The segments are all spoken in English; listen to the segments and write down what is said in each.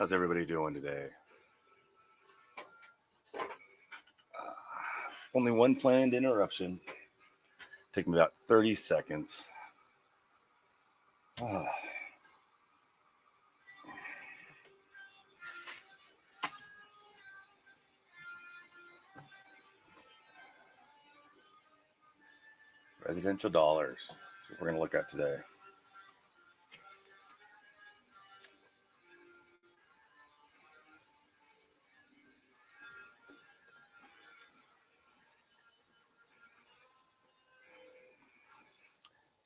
How's everybody doing today? Only one planned interruption. Taking about 30 seconds. Ah. Residential dollars. That's what we're going to look at today.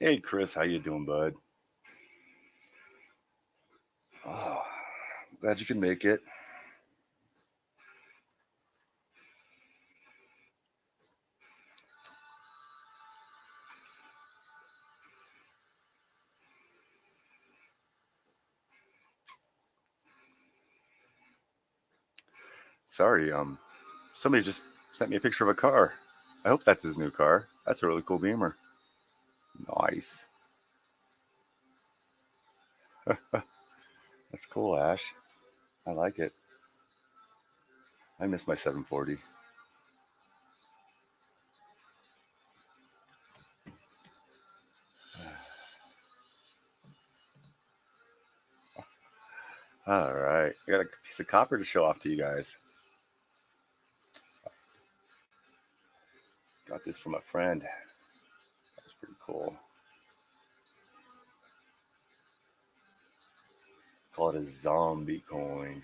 Hey, Chris, how you doing, bud? Oh, glad you can make it. Sorry, somebody just sent me a picture of a car. I hope that's his new car. That's a really cool Beamer. Nice. That's cool, Ash. I like it. I miss my 740. All right. I got a piece of copper to show off to you guys. Got this from a friend. That's pretty cool. Call it a zombie coin.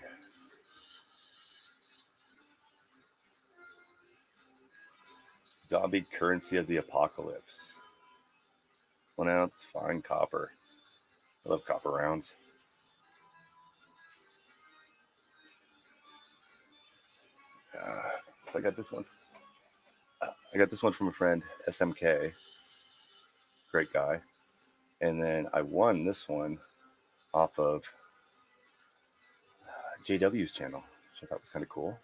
Zombie currency of the apocalypse. 1 ounce fine copper. I love copper rounds. So I got this one. I got this one from a friend, SMK. Great guy. And then I won this one off of JW's channel, which I thought was kind of cool.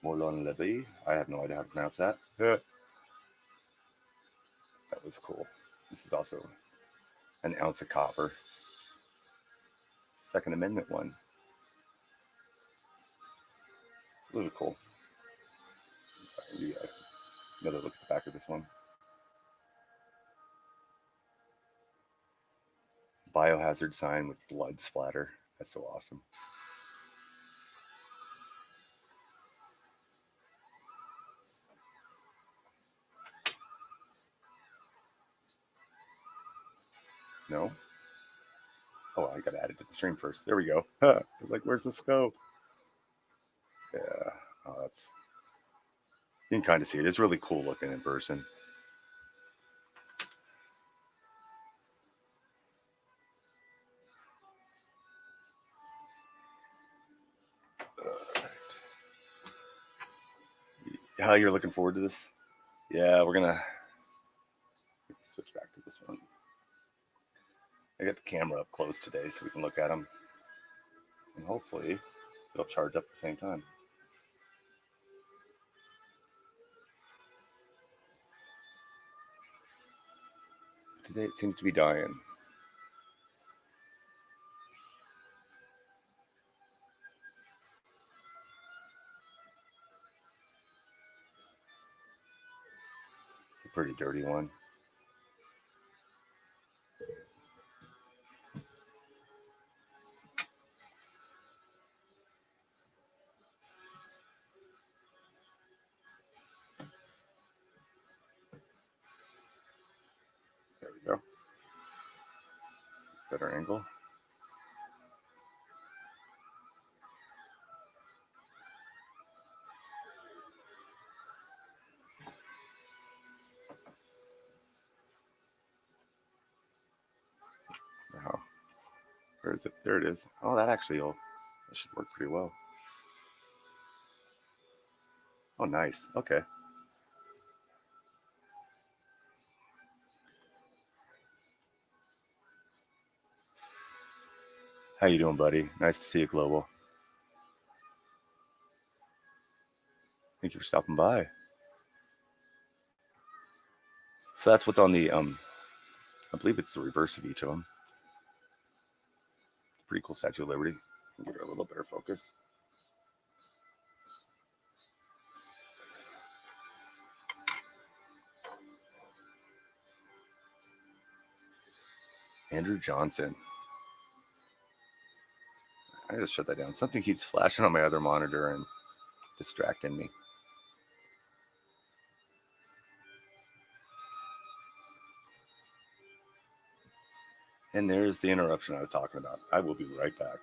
Morlon Levy. I have no idea how to pronounce that. That was cool. This is also an ounce of copper. Second Amendment one. Really cool. Another look at the back of this one. Biohazard sign with blood splatter. That's so awesome. No? Oh, I gotta add it to the stream first. There we go. I was like, where's the scope? Yeah. Oh, that's. You can kind of see it. It's really cool looking in person. How you're looking forward to this? Yeah, we're gonna switch back to this one. I got the camera up close today so we can look at them, and hopefully it'll charge up at the same time. Today it seems to be dying. It's a pretty dirty one. There we go. Better angle. Wow. Where is it? There it is. Oh, that should work pretty well. Oh, nice. Okay. How you doing, buddy? Nice to see you, Global. Thank you for stopping by. So that's what's on the I believe it's the reverse of each of them. Pretty cool Statue of Liberty. Give her a little better focus. Andrew Johnson. I gotta shut that down. Something keeps flashing on my other monitor and distracting me. And there's the interruption I was talking about. I will be right back.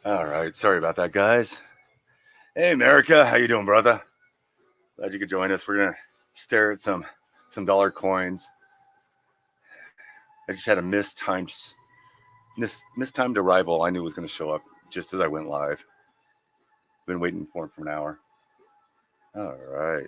All right, sorry about that, guys. Hey, America, how you doing, brother? Glad you could join us. We're gonna stare at some dollar coins. I just had a mistimed arrival. I knew was gonna show up just as I went live. Been waiting for him for an hour. All right.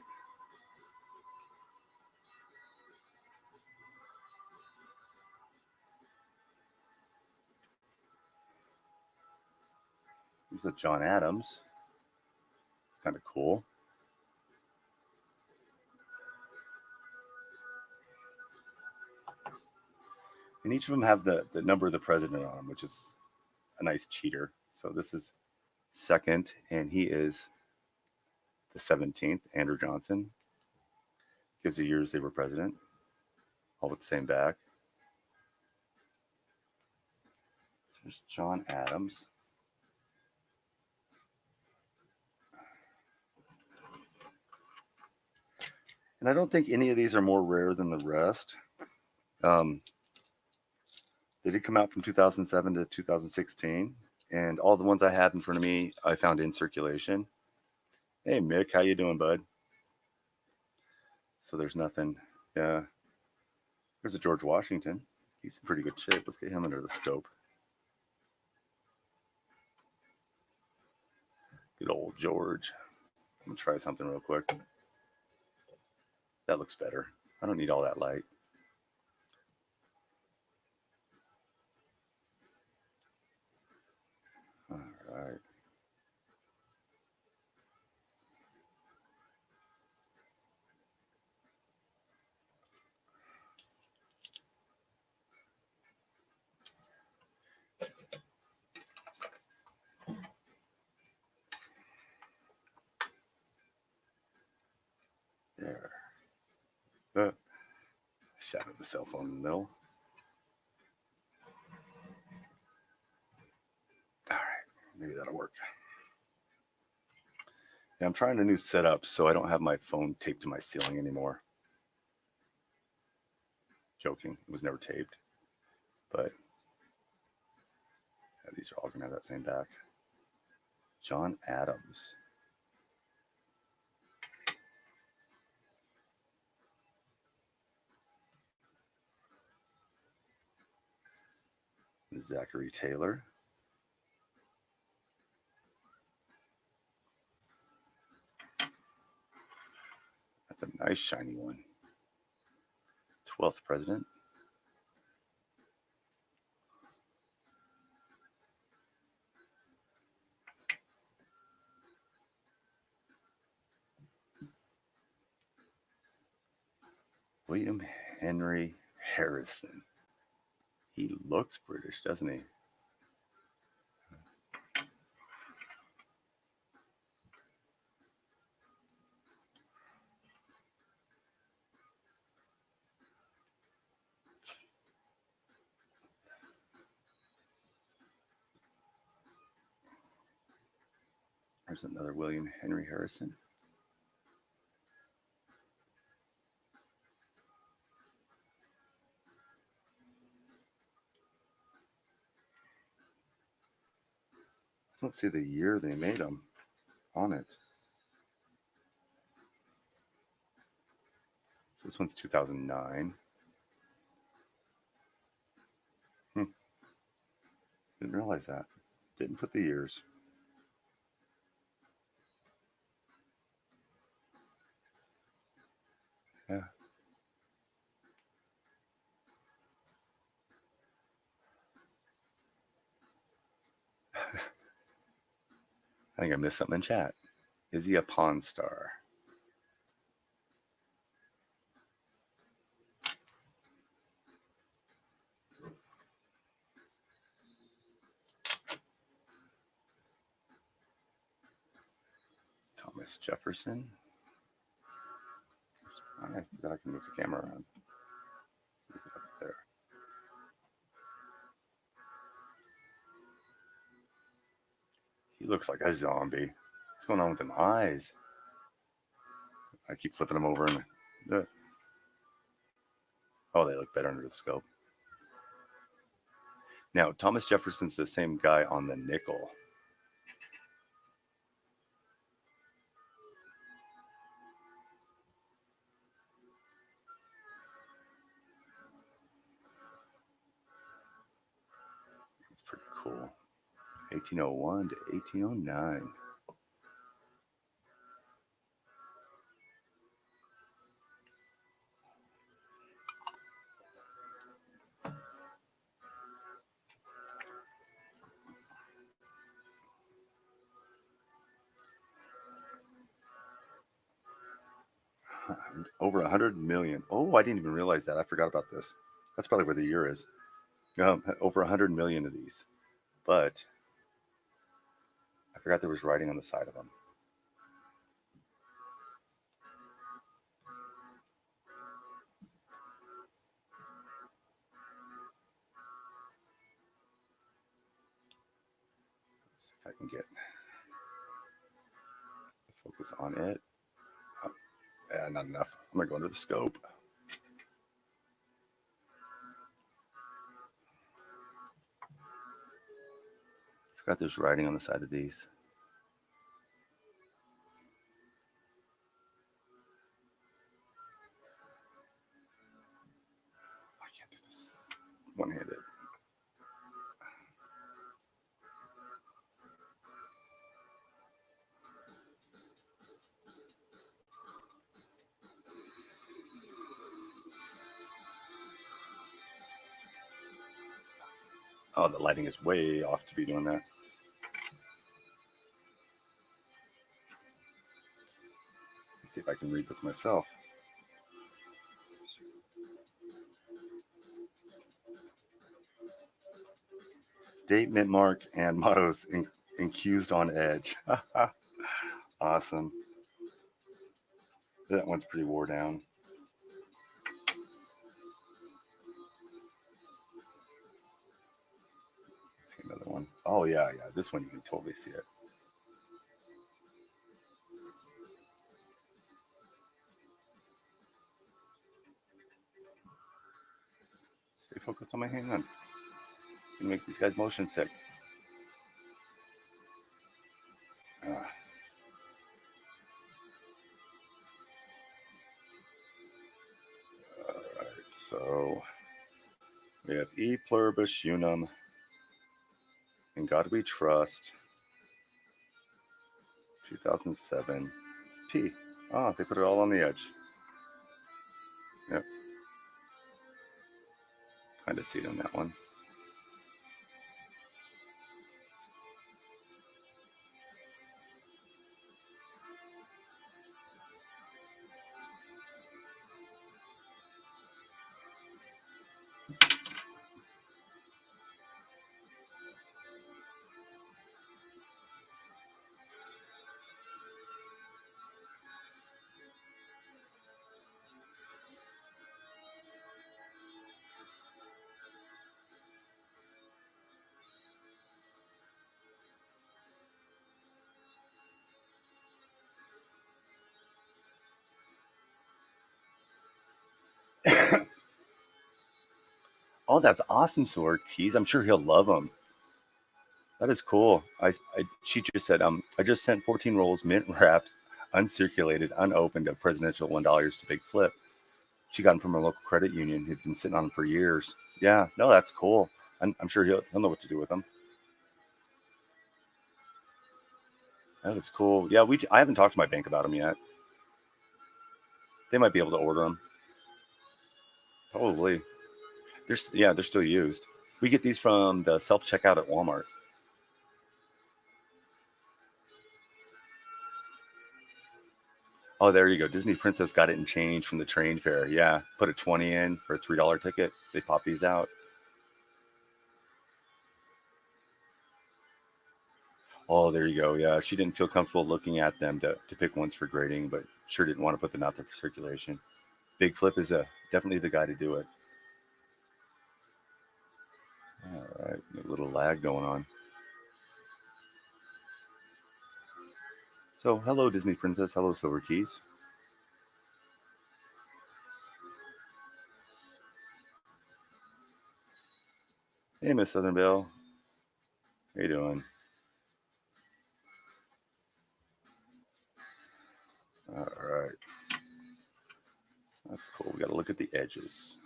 There's a John Adams. It's kind of cool. And each of them have the number of the president on them, which is a nice cheater. So this is second, and he is the 17th, Andrew Johnson. Gives the years they were president, all with the same back. There's John Adams. And I don't think any of these are more rare than the rest. They did come out from 2007 to 2016, and all the ones I have in front of me, I found in circulation. Hey, Mick, how you doing, bud? So there's nothing. Yeah. There's a George Washington. He's in pretty good shape. Let's get him under the scope. Good old George. I'm going to try something real quick. That looks better. I don't need all that light. All right. There. Shattered the cell phone in the middle. All right. Maybe that'll work. Yeah, I'm trying a new setup so I don't have my phone taped to my ceiling anymore. Joking. It was never taped. But yeah, these are all going to have that same back. John Adams. Zachary Taylor. That's a nice shiny one. 12th president. William Henry Harrison. He looks British, doesn't he? There's another William Henry Harrison. Let's see the year they made them on it. So this one's 2009. Didn't realize that. Didn't put the years. Yeah. I think I missed something in chat. Is he a Pawn Star? Thomas Jefferson. I forgot I can move the camera around. Let's move it up there. He looks like a zombie. What's going on with them eyes? I keep flipping them over and oh, they look better under the scope. Now, Thomas Jefferson's the same guy on the nickel. It's pretty cool. 1801 to 1809. Over 100 million. Oh, I didn't even realize that. I forgot about this. That's probably where the year is. Over 100 million of these. But I forgot there was writing on the side of them. If I can get focus on it. Not enough. I'm gonna go under the scope. Forgot there's writing on the side of these. I can't do this one-handed. Oh, the lighting is way off to be doing that. Let's see if I can read this myself. Date, mint mark, and mottos infused on edge. Awesome. That one's pretty wore down. Let's see another one. Oh yeah. This one you can totally see it. Stay focused on my hand. And make these guys motion sick. All right, so we have E pluribus unum, In God We Trust, 2007, P. Oh, they put it all on the edge. Yep. Kind of see it on that one. Oh, that's awesome, Sword Keys. I'm sure he'll love them. That is cool. She just said, I just sent 14 rolls, mint wrapped, uncirculated, unopened of presidential $1 to Big Flip. She got them from her local credit union. He'd been sitting on them for years. Yeah, no, that's cool. I'm sure he'll know what to do with them. That is cool. Yeah, I haven't talked to my bank about them yet. They might be able to order them. Probably. They're still used. We get these from the self checkout at Walmart. Oh, there you go. Disney Princess got it in change from the train fare. Yeah, put a 20 in for a $3 ticket. They pop these out. Oh, there you go. Yeah, she didn't feel comfortable looking at them to pick ones for grading, but sure didn't want to put them out there for circulation. Big Flip is definitely the guy to do it. All right, a little lag going on. So, hello, Disney Princess. Hello, Silver Keys. Hey, Miss Southern Belle. How you doing? All right. That's cool. We got to look at the edges.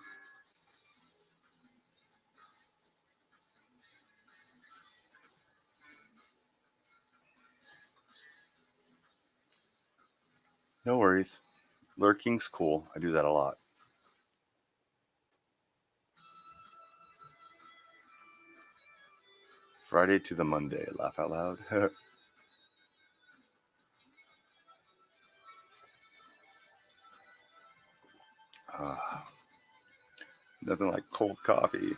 No worries. Lurking's cool. I do that a lot. Friday to the Monday. Laugh out loud. Nothing like cold coffee.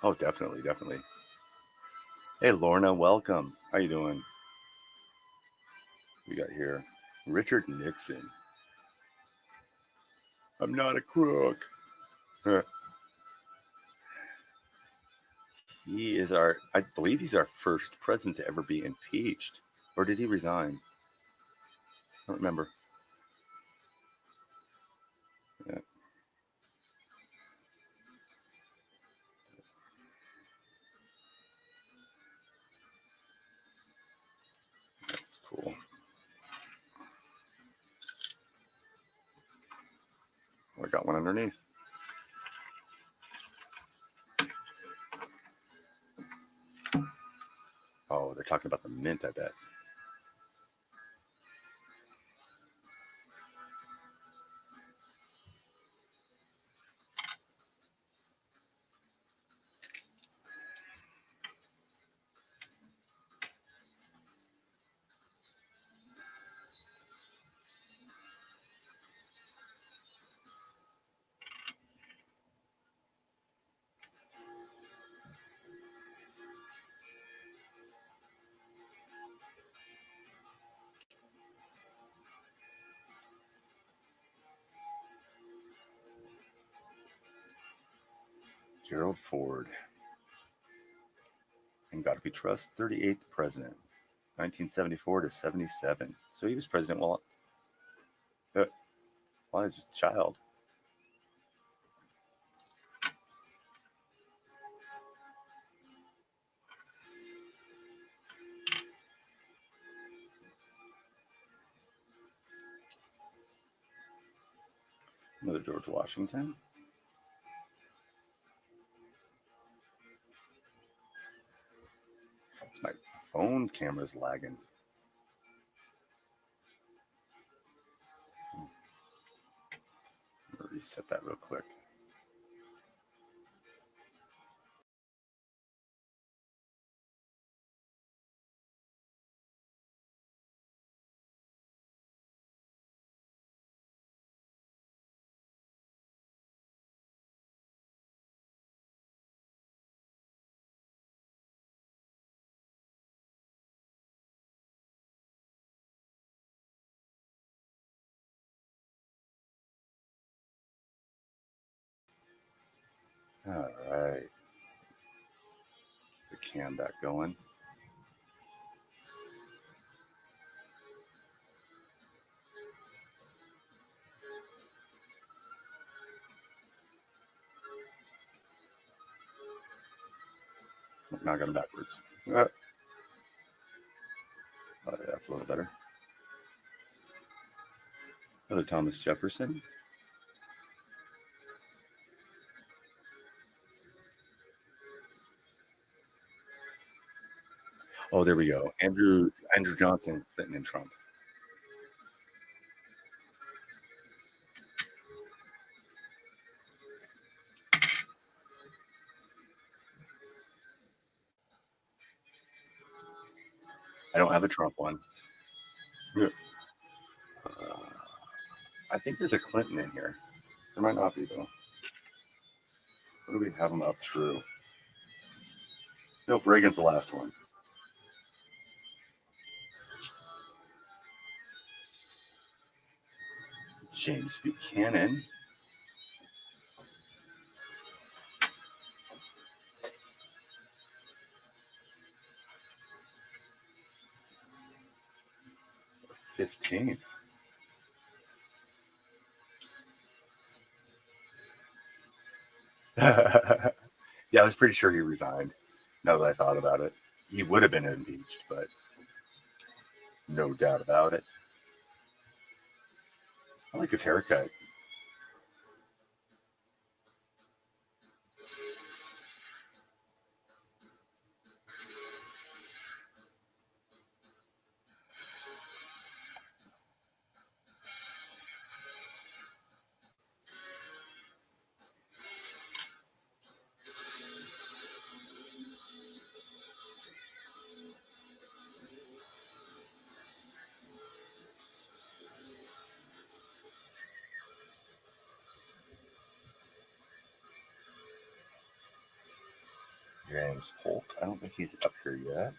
Oh, definitely, definitely. Hey, Lorna, welcome. How you doing? We got here Richard Nixon. I'm not a crook. I believe he's our first president to ever be impeached. Or did he resign? I don't remember. Yeah. That's cool. I got one underneath. Oh, they're talking about the mint, I bet. Gerald Ford. And got to be trust 38th president, 1974 to 77. So he was president while I was just a child. Another George Washington. It's my phone camera's lagging. I'm gonna reset that real quick. All right. The cam back going. Now I got them backwards. Oh, yeah, that's a little better. Another Thomas Jefferson. Oh, there we go. Andrew Johnson, Clinton, and Trump. I don't have a Trump one. I think there's a Clinton in here. There might not be though. What do we have them up through? Nope, Reagan's the last one. James Buchanan. So 15th. Yeah, I was pretty sure he resigned. Now that I thought about it, he would have been impeached, but no doubt about it. I like his haircut. James Polk. I don't think he's up here yet.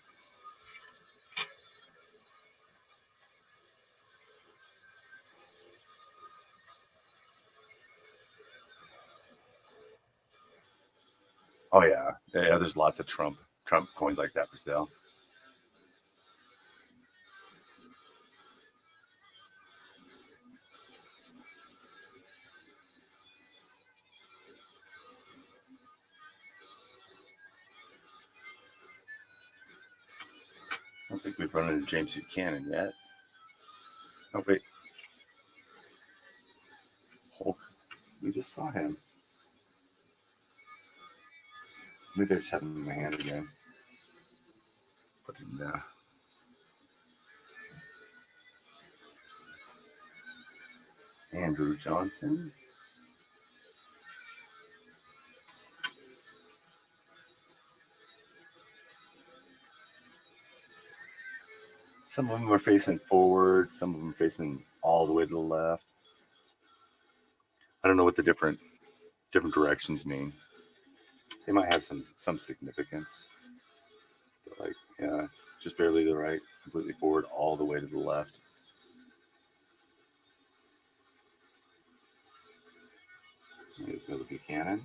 Oh yeah, yeah. There's lots of Trump coins like that for sale. I don't think we've run into James Buchanan yet. Oh wait, Hulk. We just saw him. Maybe I just have him in my hand again. Put him there. Andrew Johnson. Some of them are facing forward. Some of them facing all the way to the left. I don't know what the different directions mean. They might have some significance. But like, yeah, just barely to the right, completely forward, all the way to the left. There's another Buchanan.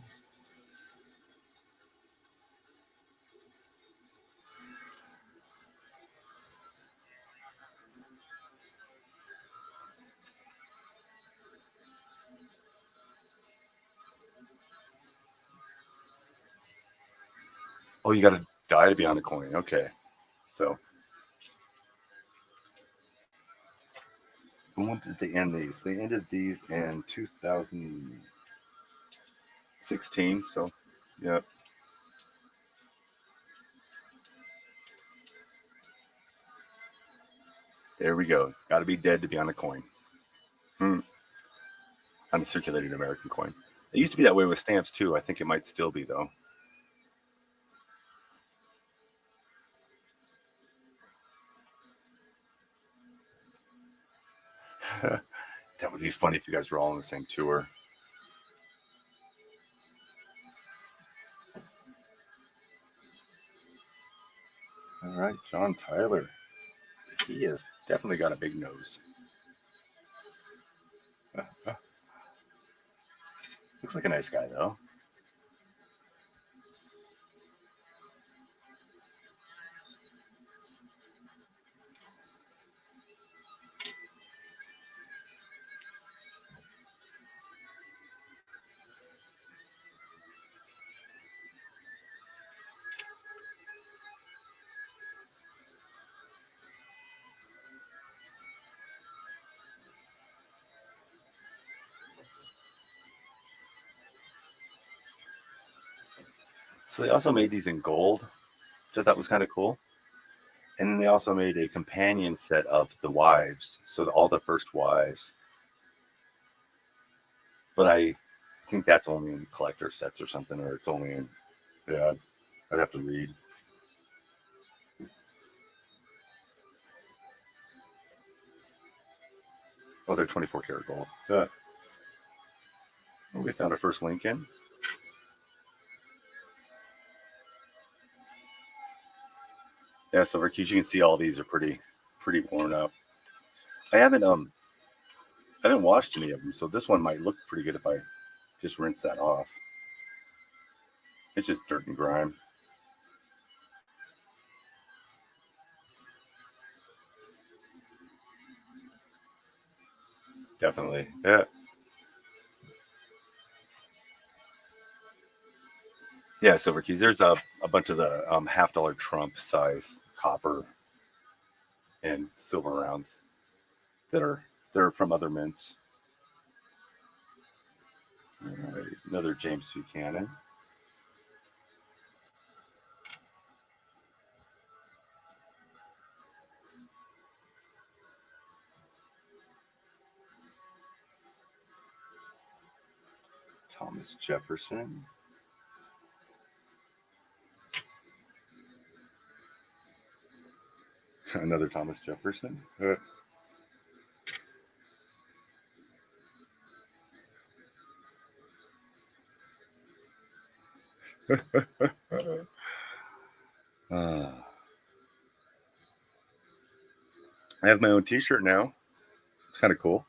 Oh, you got to die to be on the coin. Okay, so when did they end these? They ended these in 2016. So, yeah. There we go. Got to be dead to be on a coin. On a circulating American coin. It used to be that way with stamps too. I think it might still be though. That would be funny if you guys were all on the same tour. All right, John Tyler. He has definitely got a big nose. Looks like a nice guy though. So they also made these in gold, which I thought was kind of cool. And then they also made a companion set of the wives, so all the first wives. But I think that's only in collector sets or something, or it's only in. Yeah, I'd have to read. Oh, they're 24 karat gold. Oh, we found our first Lincoln. Yeah, so Rikishi, you can see all these are pretty worn up. I haven't washed any of them, so this one might look pretty good if I just rinse that off. It's just dirt and grime. Definitely. Yeah. Yeah, silver keys. There's a bunch of the $50 Trump size copper and silver rounds that are from other mints. All right, another James Buchanan. Thomas Jefferson. Another Thomas Jefferson. Uh, I have my own T-shirt now. It's kind of cool.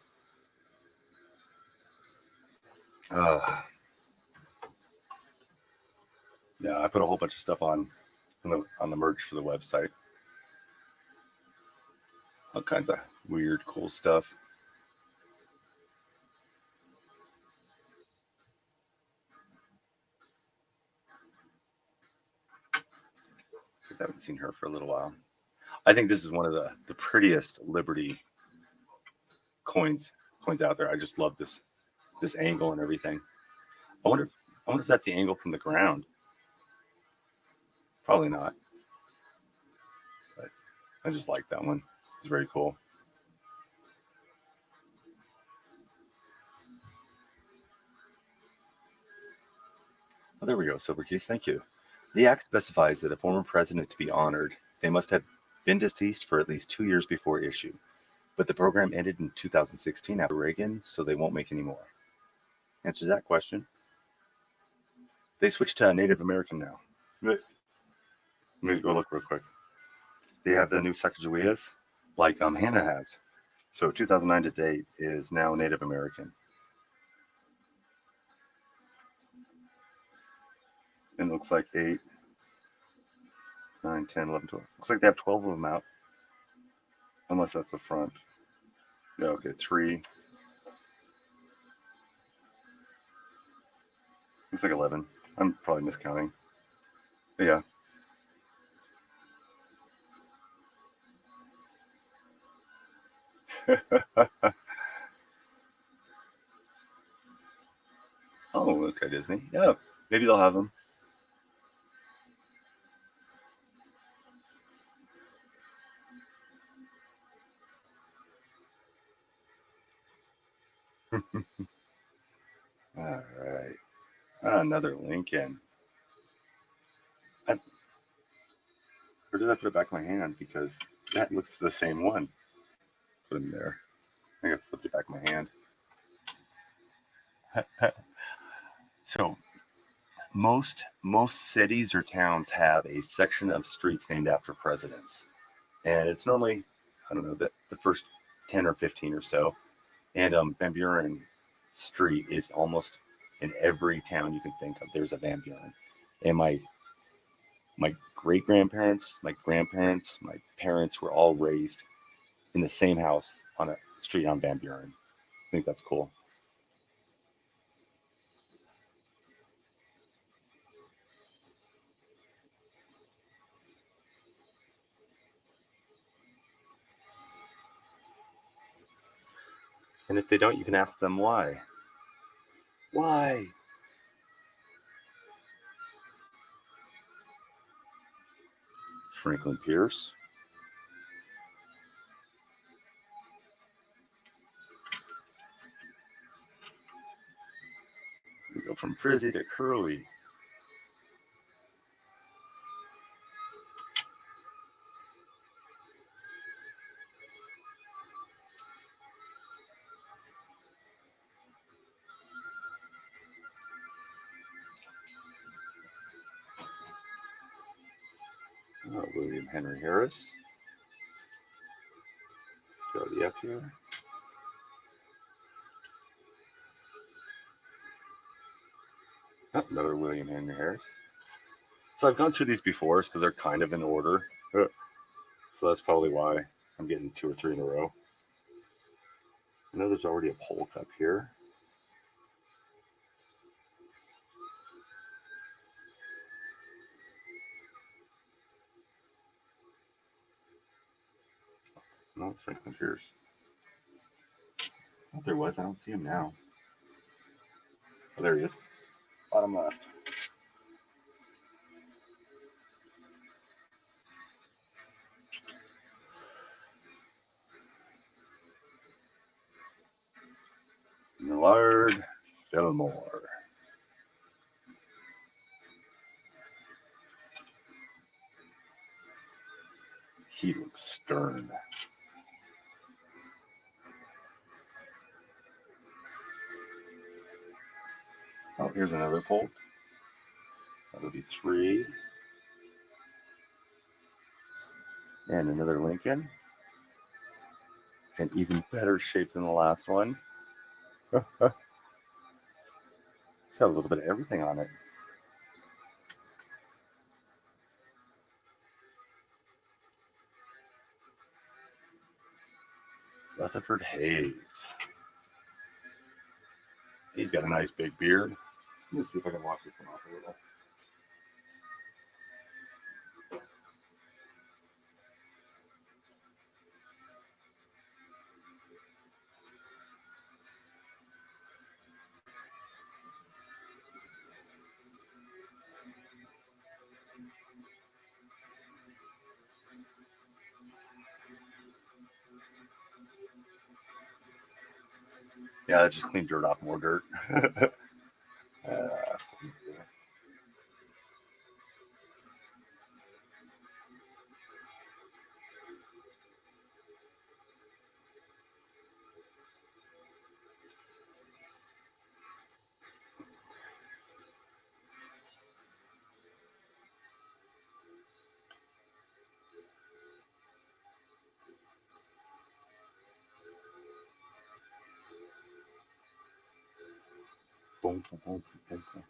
Yeah, put a whole bunch of stuff on the merch for the website. All kinds of weird, cool stuff. Because I haven't seen her for a little while. I think this is one of the prettiest Liberty coins out there. I just love this angle and everything. I wonder if that's the angle from the ground. Probably not. But I just like that one. It's very cool. Oh, there we go, Silverkeys. Thank you. The act specifies that a former president to be honored, they must have been deceased for at least 2 years before issue. But the program ended in 2016 after Reagan, so they won't make any more. Answers that question. They switched to Native American now. Let me go look real quick. They have the new Sacagaweas, like Hannah has. So 2009 to date is now Native American. And it looks like 8, 9, 10, 11, 12. Looks like they have 12 of them out. Unless that's the front. Yeah, okay, 3. Looks like 11. I'm probably miscounting. But yeah. Oh, okay, Disney. Yeah, maybe they'll have them. All right. Another Lincoln. Or did I put it back in my hand? Because that looks the same one. Put them there. I think I flipped it back in my hand. So most cities or towns have a section of streets named after presidents. And it's normally, I don't know, the first 10 or 15 or so. And Van Buren Street is almost in every town you can think of. There's a Van Buren. And my great-grandparents, my grandparents, my parents were all raised in the same house on a street on Van Buren. I think that's cool. And if they don't, you can ask them why. Why? Franklin Pierce. We go from frizzy to curly. William Henry Harris. Zodiac here. Oh, another William Henry Harris. So I've gone through these before, so they're kind of in order. So that's probably why I'm getting 2 or 3 in a row. I know there's already a polk up here. No, it's Franklin Pierce. I thought there was. I don't see him now. Oh, there he is. Bottom left. Millard Fillmore. He looks stern. Oh, here's another Polk. That would be 3. And another Lincoln. In even better shape than the last one. It's got a little bit of everything on it. Rutherford Hayes. He's got a nice big beard. Let me see if I can wash this one off a little. Yeah, I just cleaned dirt off more dirt. Boom, boom, boom, boom, boom.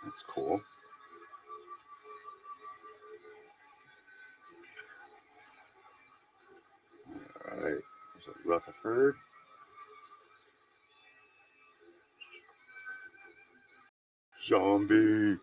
That's cool. All right, there's a Rutherford. Zombie.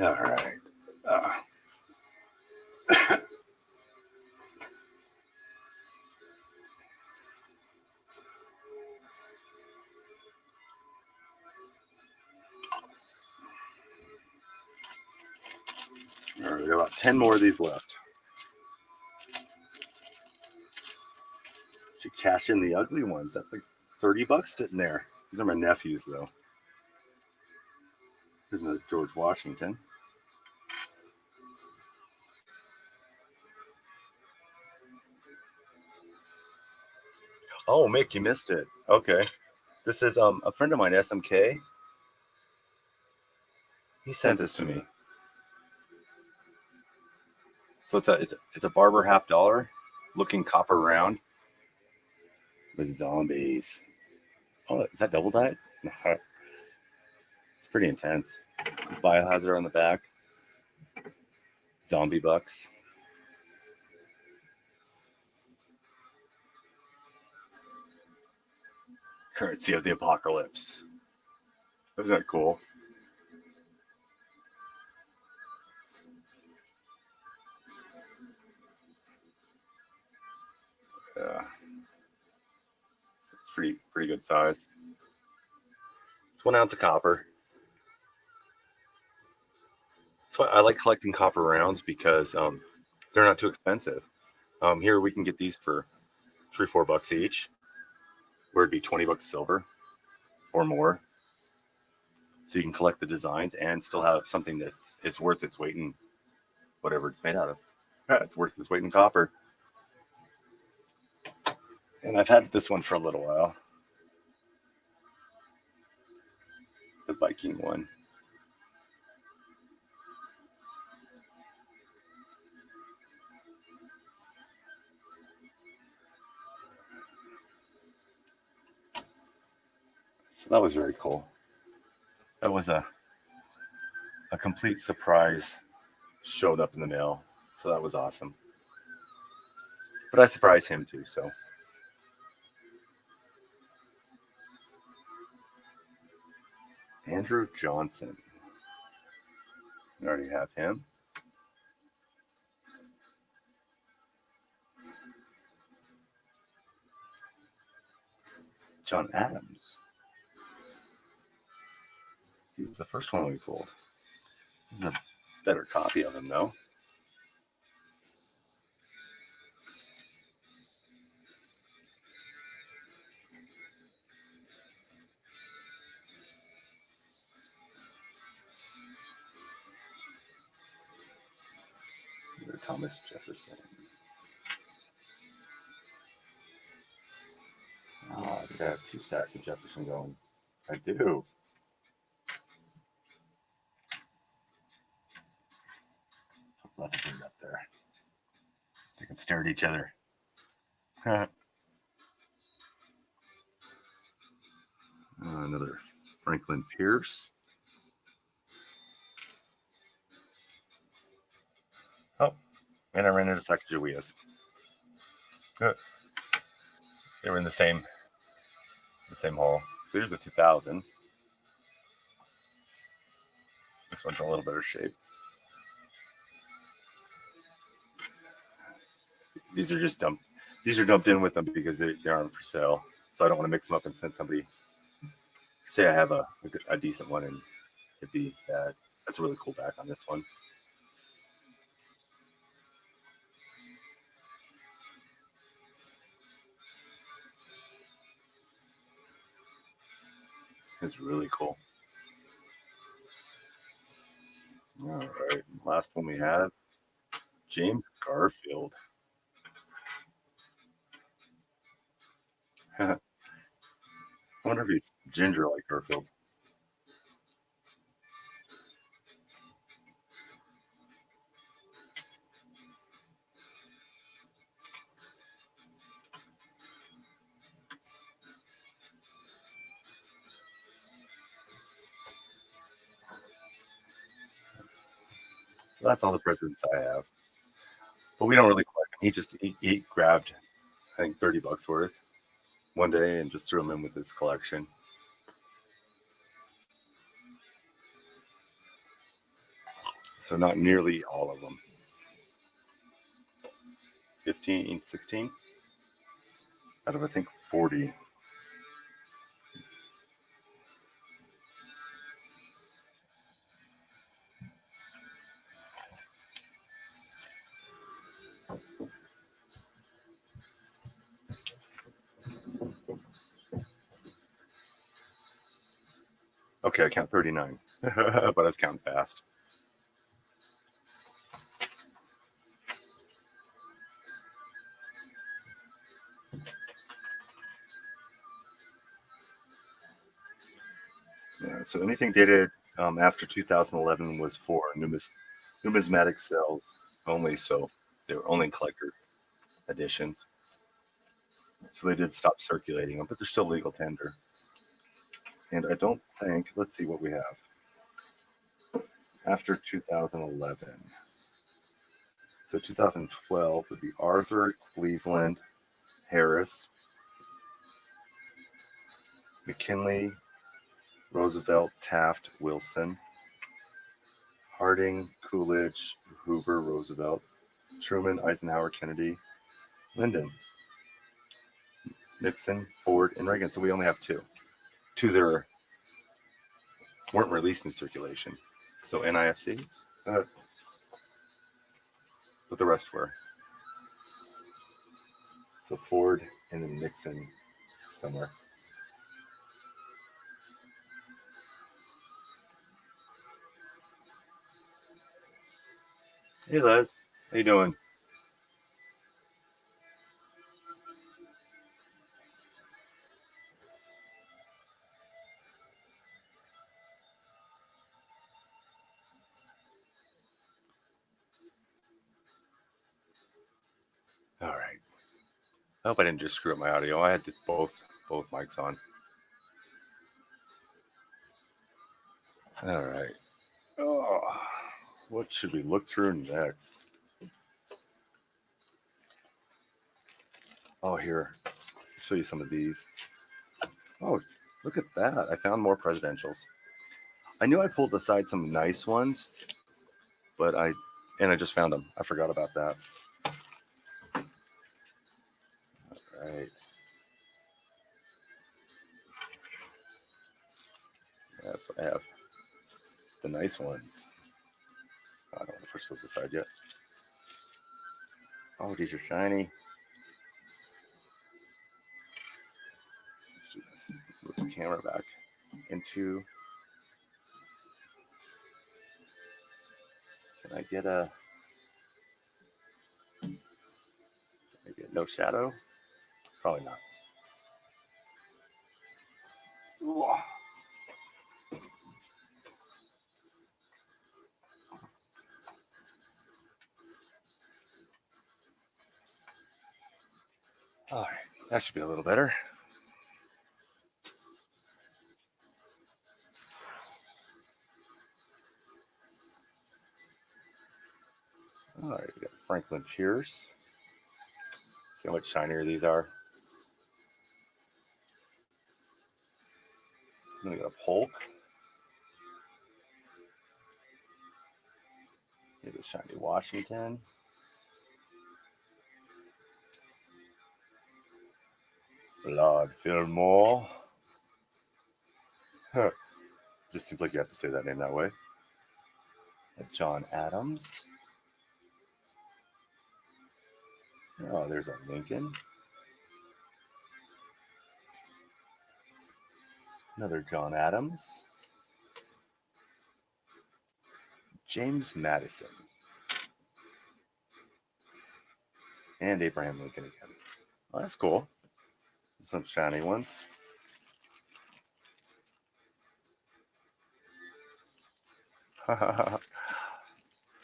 All right. All right, we got about 10 more of these left. Should cash in the ugly ones. That's like $30 sitting there. These are my nephews, though. Here's another George Washington. Oh, Mick, you missed it. Okay. This is a friend of mine, SMK. He sent this to me. So it's a Barber half dollar looking copper round with zombies. Oh, is that double dyed? It's pretty intense. Biohazard on the back. Zombie bucks. Currency of the apocalypse. Isn't that cool? Yeah. It's pretty good size. It's 1 ounce of copper. That's why I like collecting copper rounds because they're not too expensive. Here we can get these for $3-4 each, where it'd be $20 silver or more. So you can collect the designs and still have something that is worth its weight in whatever it's made out of. Yeah, it's worth its weight in copper. And I've had this one for a little while. The Viking one. So that was very cool. That was a complete surprise. Showed up in the mail. So that was awesome. But I surprised him too, so. Andrew Johnson. I already have him. John Adams. He was the first one we pulled. This is a better copy of him, though. Thomas Jefferson. Oh, I think I have 2 stacks of Jefferson going. I do. Let's put it up there. They can stare at each other. Another Franklin Pierce. Oh, and I ran into Sacagaweas. They were in the same hole. So here's the 2000. This one's in a little better shape. These are just dumped. These are dumped in with them because they aren't for sale. So I don't want to mix them up and send somebody. Say I have a decent one and it'd be bad. That's a really cool back on this one. It's really cool. All right, last one we have, James Garfield. I wonder if he's ginger like Garfield. So that's all the presents I have. But we don't really collect them. He grabbed, I think, $30 worth one day and just threw them in with his collection. So not nearly all of them. 15, 16? Out of, I think, 40. Okay, I count 39, but I was counting fast. Yeah, so anything dated after 2011 was for numismatic sales only, so they were only collector editions. So they did stop circulating them, but they're still legal tender. And I don't think, let's see what we have after 2011. So 2012 would be Arthur, Cleveland, Harris, McKinley, Roosevelt, Taft, Wilson, Harding, Coolidge, Hoover, Roosevelt, Truman, Eisenhower, Kennedy, Lyndon, Nixon, Ford, and Reagan. So we only have 2. 2 that weren't released in circulation. So NIFCs, but the rest were. So Ford and then Nixon somewhere. Hey Les, how you doing? All right. I hope I didn't just screw up my audio. I had both mics on. All right. Oh, what should we look through next? Oh, here. I'll show you some of these. Oh, look at that. I found more presidentials. I knew I pulled aside some nice ones, but I just found them. I forgot about that. All right. Yeah, so I have the nice ones. I don't want to push those aside yet. Oh, these are shiny. Let's do this. Let's move the camera back into. Can I get a? No shadow? Probably not. All right, that should be a little better. All right, we got Franklin Pierce. See how much shinier these are. Then we got a Polk. Here's a shiny Washington. Lord Fillmore. Huh. Just seems like you have to say that name that way. John Adams. Oh, there's a Lincoln. Another John Adams. James Madison. And Abraham Lincoln again. Oh, that's cool. Some shiny ones.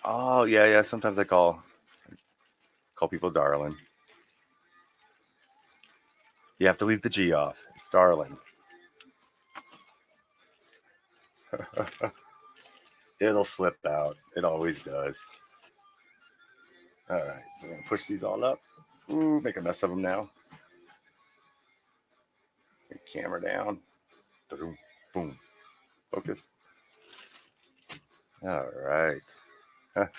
Oh, yeah. Sometimes I call people darling. You have to leave the G off. It's darling. It'll slip out. It always does. All right, so we're gonna push these all up. Ooh, make a mess of them now. Camera down. Boom, boom. Focus. All right. All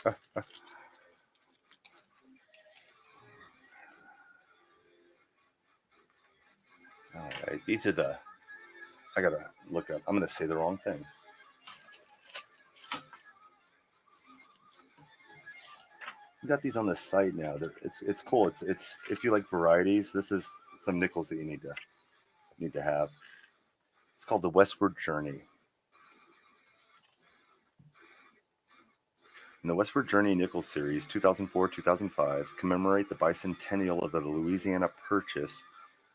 right. These are the. I gotta look up. I'm gonna say the wrong thing. We got these on the site now. It's cool. It's if you like varieties, this is some nickels that you need to have. It's called the Westward Journey. In the Westward Journey Nickel Series 2004-2005 commemorate the bicentennial of the Louisiana Purchase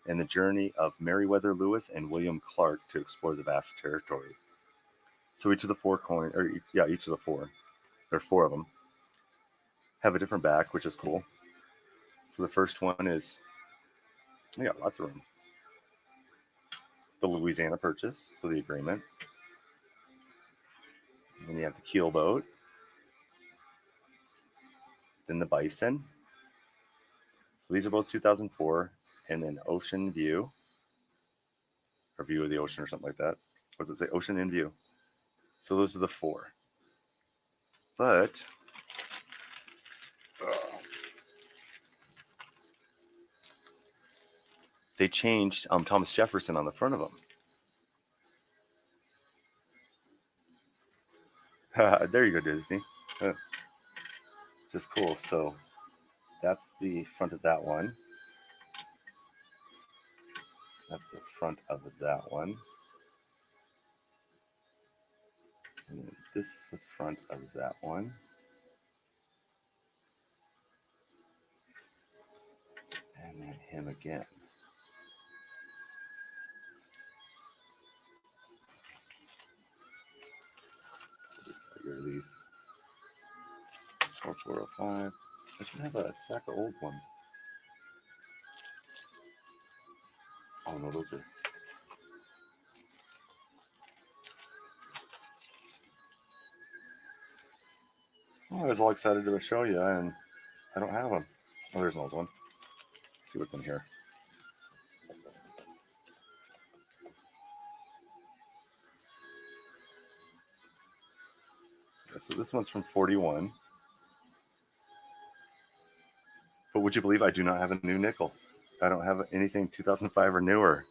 and the journey of Meriwether Lewis and William Clark to explore the vast territory. So each of the four each of the four, there are four of them, have a different back, which is cool. So the first one is, we got lots of room. The Louisiana Purchase, so the agreement. Then you have the keel boat. Then the bison. So these are both 2004. And then Ocean View, or View of the Ocean or something like that. What does it say? Ocean in View. So those are the four. But they changed Thomas Jefferson on the front of them. There you go, Disney. Just cool. So that's the front of that one. That's the front of that one. And then this is the front of that one. And then him again. Get rid of these. 405. I should have a sack of old ones. Oh no, those are. Oh, I was all excited to show you, and I don't have them. Oh, there's an old one. Let's see what's in here. Okay, so this one's from 41. But would you believe I do not have a new nickel? I don't have anything 2005 or newer.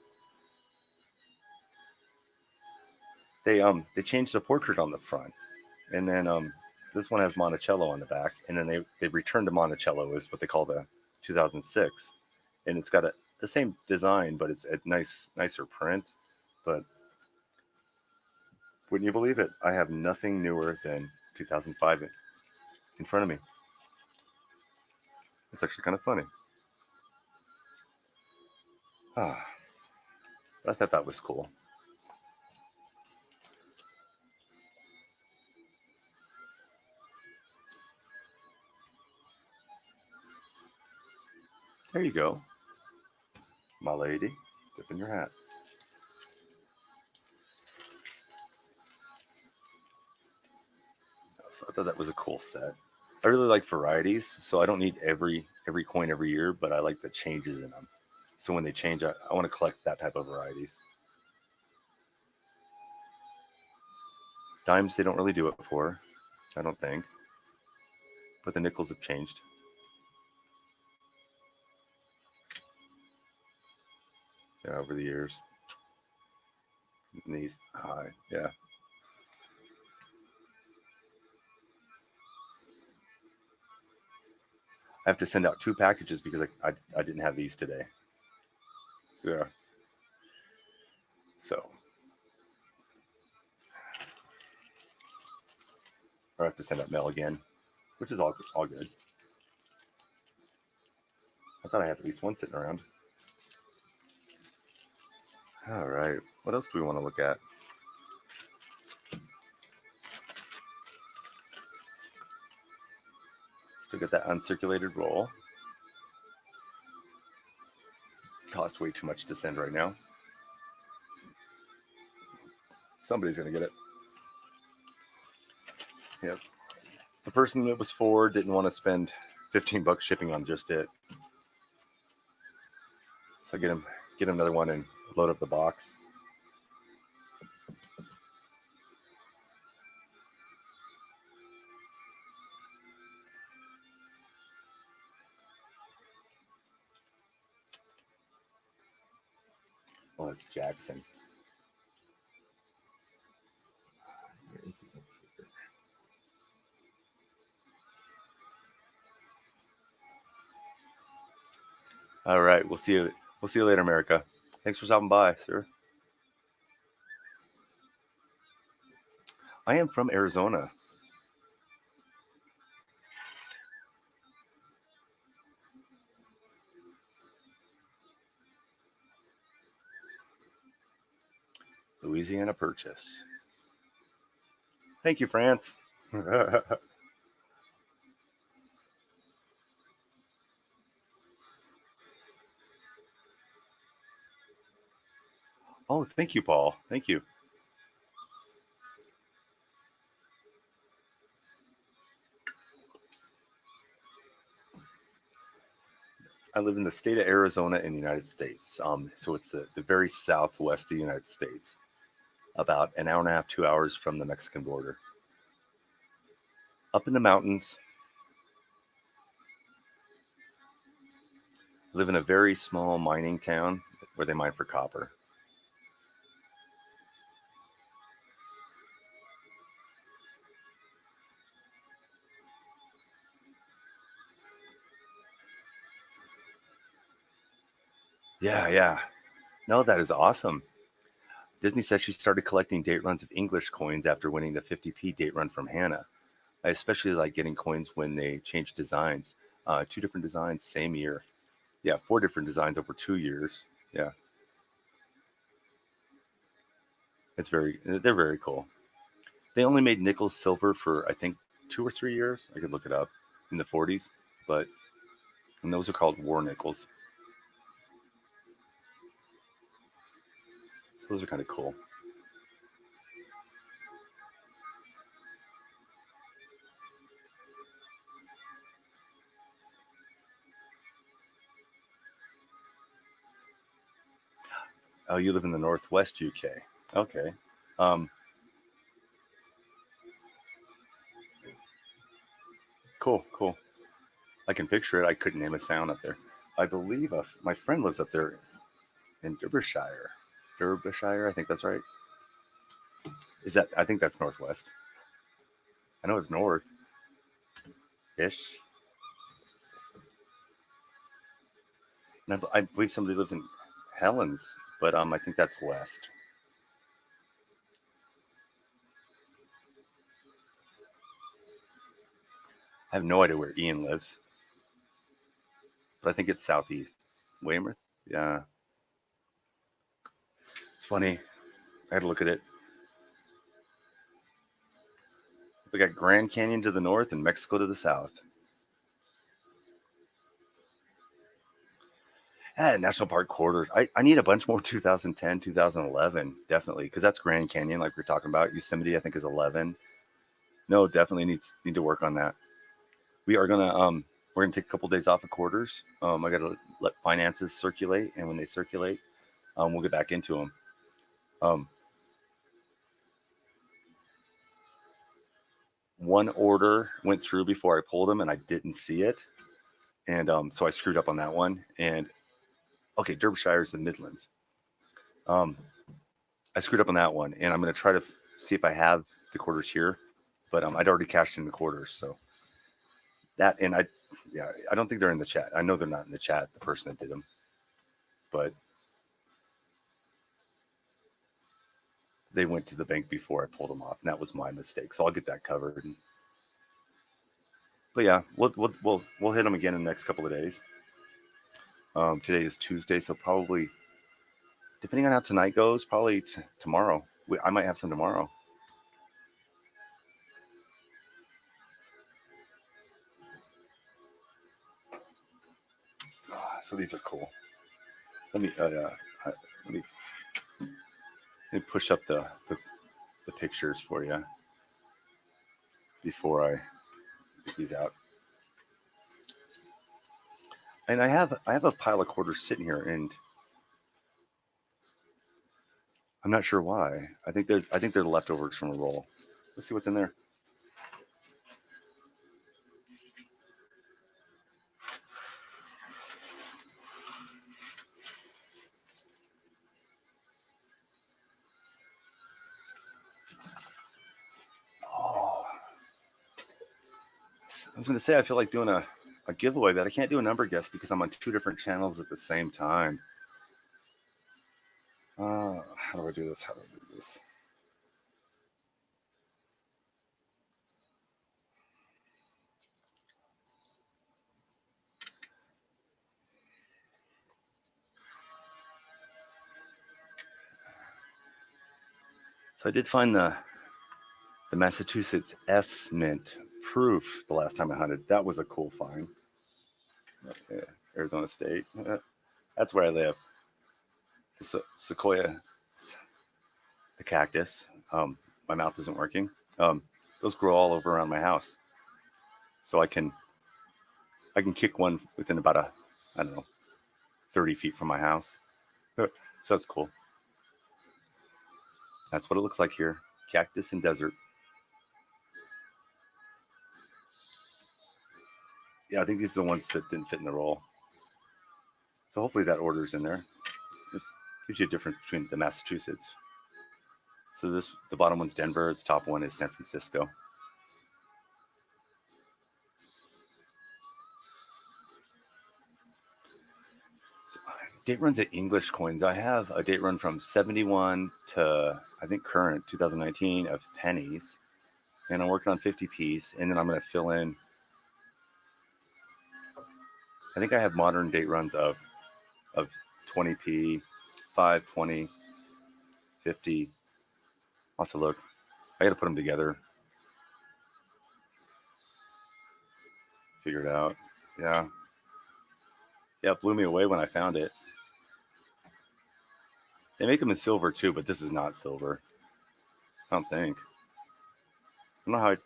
They changed the portrait on the front, and then this one has Monticello on the back, and then they returned to Monticello is what they call the 2006, and it's got the same design, but it's a nicer print. But wouldn't you believe it? I have nothing newer than 2005 in front of me. It's actually kind of funny. But I thought that was cool. There you go, my lady. Dip in your hat. So I thought that was a cool set. I really like varieties, so I don't need every coin every year, but I like the changes in them. So when they change, I want to collect that type of varieties. Dimes they don't really do it for, I don't think, but the nickels have changed. Yeah, over the years. And these, yeah. I have to send out 2 packages because I didn't have these today. Yeah. So I have to send out mail again, which is all good. I thought I had at least one sitting around. All right. What else do we want to look at? Still got that uncirculated roll. Cost way too much to send right now. Somebody's gonna get it. Yep. The person it was for didn't want to spend $15 shipping on just it. So get him another one and load up the box. Oh, it's Jackson. All right, we'll see you. We'll see you later, America. Thanks for stopping by, sir. I am from Arizona. Louisiana Purchase. Thank you, France. Oh, thank you, Paul. Thank you. I live in the state of Arizona in the United States. So it's the very southwest of the United States, about an hour and a half, 2 hours from the Mexican border. Up in the mountains, live in a very small mining town where they mine for copper. Yeah, yeah. No, that is awesome. Disney says she started collecting date runs of English coins after winning the 50p date run from Hannah. I especially like getting coins when they change designs. 2 different designs, same year. Yeah, 4 different designs over 2 years. Yeah, they're very cool. They only made nickel silver for I think 2 or 3 years. I could look it up in the 40s, but and those are called war nickels. So those are kind of cool. Oh, you live in the Northwest UK. Okay. Um, cool, cool. I can picture it. I couldn't name a sound up there. I believe my friend lives up there in Derbyshire. Derbyshire, I think that's right. Is that? I think that's Northwest. I know it's north ish. And I believe somebody lives in Helens, but I think that's west. I have no idea where Ian lives, but I think it's southeast. Weymouth? Yeah. funny. I had to look at it. We got Grand Canyon to the north and Mexico to the south. National Park corridors. I need a bunch more 2010, 2011, definitely, because that's Grand Canyon, like we are talking about. Yosemite, I think, is 11. No, definitely need to work on that. We're gonna take a couple days off of quarters. I gotta let finances circulate, and when they circulate, we'll get back into them. Um, one order went through before I pulled them, and I didn't see it, and so I screwed up on that one. And okay, Derbyshire is the Midlands. Um, I screwed up on that one, and I'm gonna try to see if I have the quarters here, but I'd already cashed in the quarters, so that and I don't think they're in the chat. I know they're not in the chat. The person that did them, but they went to the bank before I pulled them off, and that was my mistake. So I'll get that covered. But yeah, we'll hit them again in the next couple of days. Today is Tuesday, so probably depending on how tonight goes, probably tomorrow. I might have some tomorrow. So these are cool. Let me push up the pictures for you before I get these out. And I have a pile of quarters sitting here, and I'm not sure why. I think they're the leftovers from a roll. Let's see what's in there. Oh, I was going to say I feel like doing a giveaway, but I can't do a number guess because I'm on two different channels at the same time. How do I do this? How do I do this? So I did find the Massachusetts S Mint proof the last time I hunted. That was a cool find. Okay, Arizona State. That's where I live. The sequoia, the cactus. My mouth isn't working. Those grow all over around my house, so I can kick one within about I don't know, 30 feet from my house. So that's cool. That's what it looks like here. Cactus and desert. Yeah, I think these are the ones that didn't fit in the roll. So hopefully that order's in there. This gives you a difference between the Massachusetts. So the bottom one's Denver, the top one is San Francisco. So, date runs at English coins. I have a date run from 71 to I think current 2019 of pennies, and I'm working on 50p's, and then I'm going to fill in. I think I have modern date runs of 20p, 5, 20, 50. I'll have to look. I got to put them together. Figure it out. Yeah. Yeah, it blew me away when I found it. They make them in silver too, but this is not silver. I don't think. I don't know how it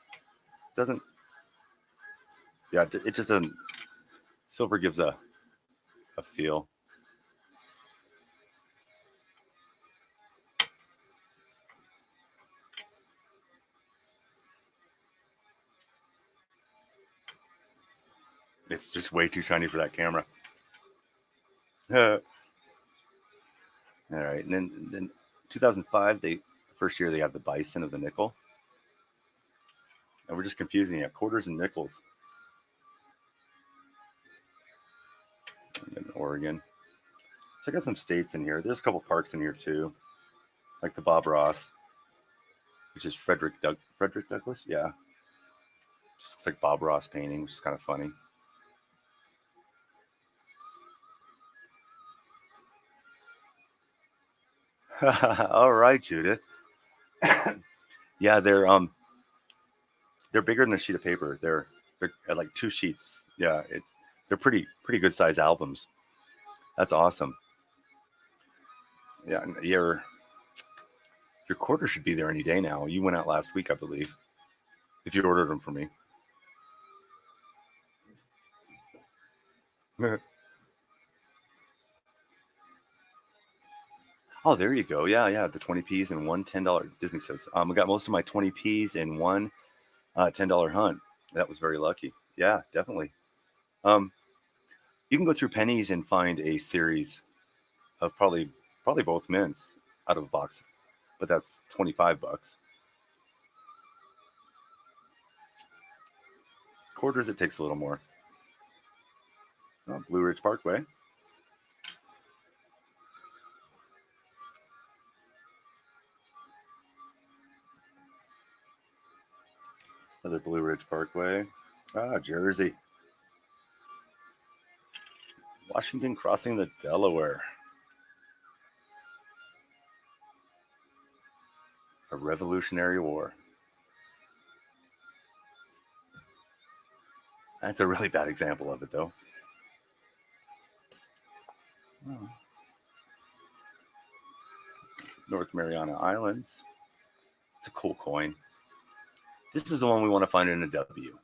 doesn't. Yeah, it just doesn't. Silver gives a feel. It's just way too shiny for that camera. All right, and then 2005, the first year they had the bison of the nickel, and we're just confusing it. Quarters and nickels. In Oregon. So I got some states in here. There's a couple parks in here too, like the Bob Ross, which is Frederick Douglass. Yeah, just looks like Bob Ross painting, which is kind of funny. All right, Judith. Yeah, they're bigger than a sheet of paper. They're like two sheets. Yeah, they're pretty good size albums. That's awesome. Yeah, and your quarter should be there any day now. You went out last week, I believe, if you ordered them for me. Oh, there you go. Yeah, yeah. The 20 P's and one $10. Disney says, I got most of my 20 P's in one $10 hunt. That was very lucky. Yeah, definitely. Um, you can go through pennies and find a series of probably both mints out of a box, but that's $25. Quarters, it takes a little more. Oh, Blue Ridge Parkway. Another Blue Ridge Parkway. Ah, Jersey. Washington crossing the Delaware. A Revolutionary War. That's a really bad example of it, though. Oh. North Mariana Islands. It's a cool coin. This is the one we want to find in a W.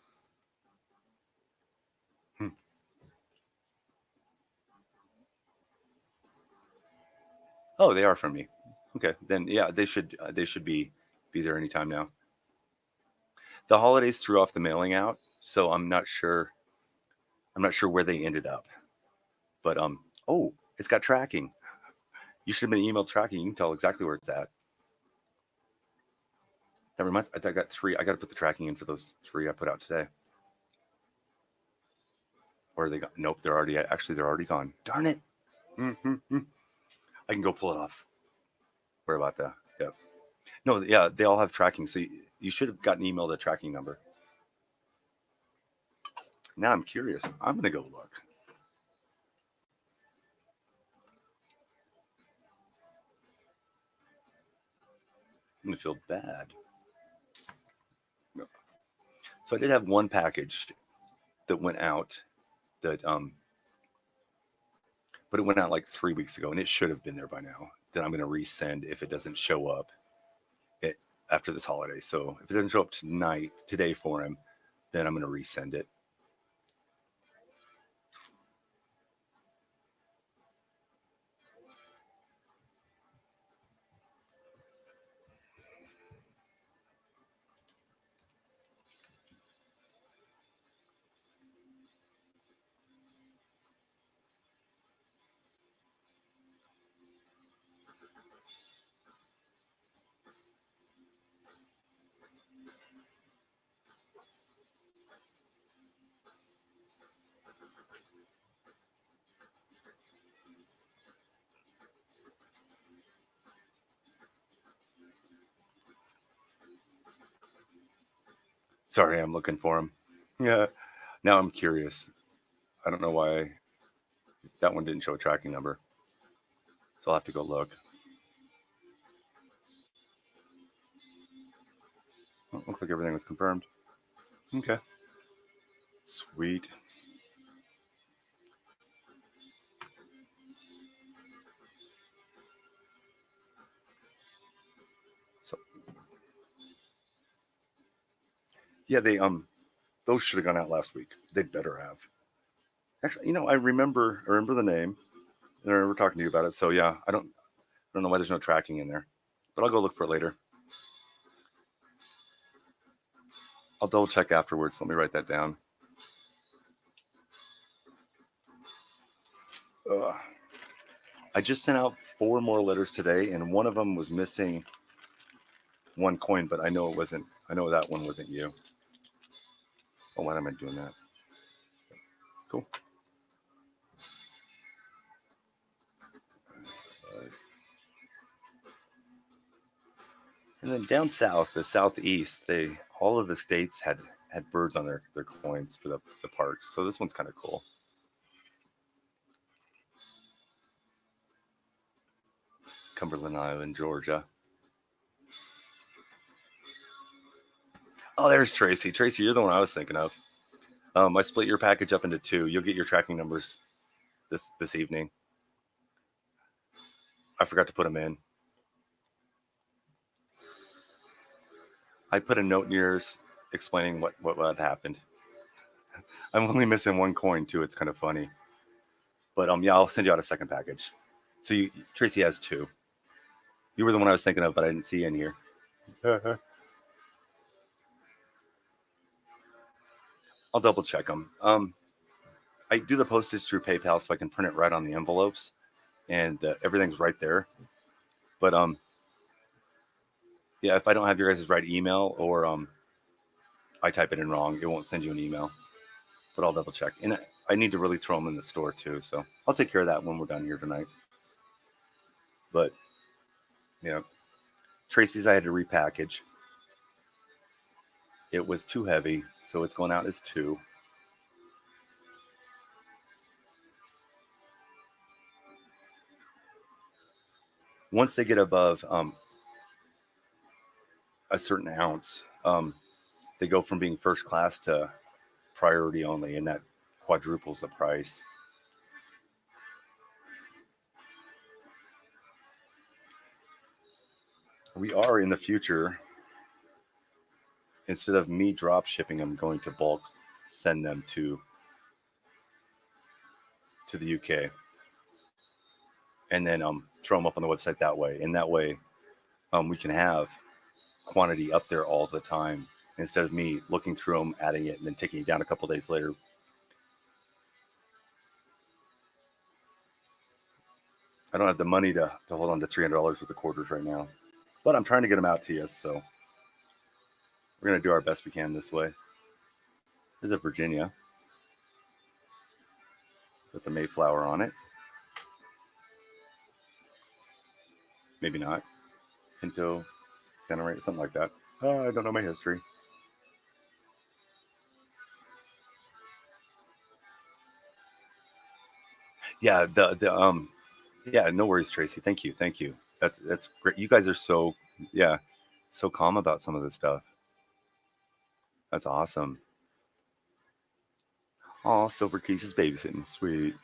Hmm. Oh, they are from me. Okay, then yeah, they should be there anytime now. The holidays threw off the mailing out, so I'm not sure. I'm not sure where they ended up. But oh, it's got tracking. You should have been emailed tracking. You can tell exactly where it's at. That reminds. I got three. I got to put the tracking in for those three I put out today. Or are they gone? Nope, they're already gone. Darn it. Mm-hmm. I can go pull it off. Where about that? Yeah. No, yeah, they all have tracking. So you should have gotten emailed a tracking number. Now I'm curious. I'm gonna go look. I'm gonna feel bad. No. So I did have one package that went out that but it went out like 3 weeks ago, and it should have been there by now. That I'm gonna resend if it doesn't show up it, after this holiday. So if it doesn't show up today for him, then I'm gonna resend it. Sorry, I'm looking for him. Yeah. Now I'm curious. I don't know why that one didn't show a tracking number. So I'll have to go look. Oh, looks like everything was confirmed. Okay. Sweet. So yeah, they those should have gone out last week. They'd better have. Actually, I remember the name, and I remember talking to you about it. So yeah, I don't know why there's no tracking in there, but I'll go look for it later. I'll double check afterwards. Let me write that down. Ugh. I just sent out 4 more letters today, and one of them was missing one coin, but I know it wasn't. I know that one wasn't you. Oh, why am I doing that? Cool. And then down south, the southeast, they all of the states had birds on their coins for the parks. So this one's kind of cool. Cumberland Island, Georgia. Oh, there's Tracy. Tracy, you're the one I was thinking of. I split your package up into two. You'll get your tracking numbers this evening. I forgot to put them in. I put a note in yours explaining what had happened. I'm only missing one coin too. It's kind of funny. But yeah, I'll send you out a second package. So Tracy has two. You were the one I was thinking of, but I didn't see in here. I'll double check them. I do the postage through PayPal, so I can print it right on the envelopes, and everything's right there. But yeah, if I don't have your guys' right email or I type it in wrong, it won't send you an email. But I'll double check. And I need to really throw them in the store too, so I'll take care of that when we're done here tonight. But yeah, Tracy's I had to repackage. It was too heavy, so it's going out as two. Once they get above a certain ounce, they go from being first class to priority only, and that quadruples the price. We are in the future, instead of me drop shipping them, going to bulk send them to the UK, and then throw them up on the website that way. And that way, we can have quantity up there all the time instead of me looking through them, adding it, and then taking it down a couple days later. I don't have the money to hold on to $300 worth of quarters right now, but I'm trying to get them out to you. So we're going to do our best we can this way. There's a Virginia with the Mayflower on it. Maybe not. Pinto, Santa Maria, something like that. I don't know my history. Yeah, yeah, no worries, Tracy. Thank you. That's great. You guys are so calm about some of this stuff. That's awesome. Oh, Silver Keys is babysitting. Sweet.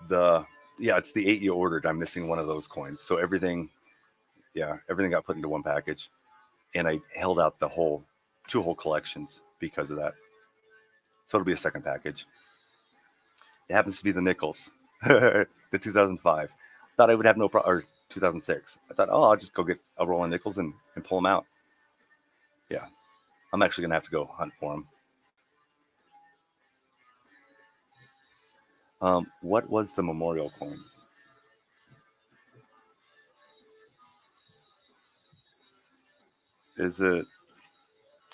The Yeah, it's the 8 you ordered. I'm missing one of those coins. So everything got put into one package, and I held out the whole two whole collections because of that. So it'll be a second package. It happens to be the nickels, the 2005. Thought I would have no problem, or 2006. I thought, oh, I'll just go get a roll of nickels and pull them out. Yeah, I'm actually gonna have to go hunt for them. What was the memorial coin? Is it?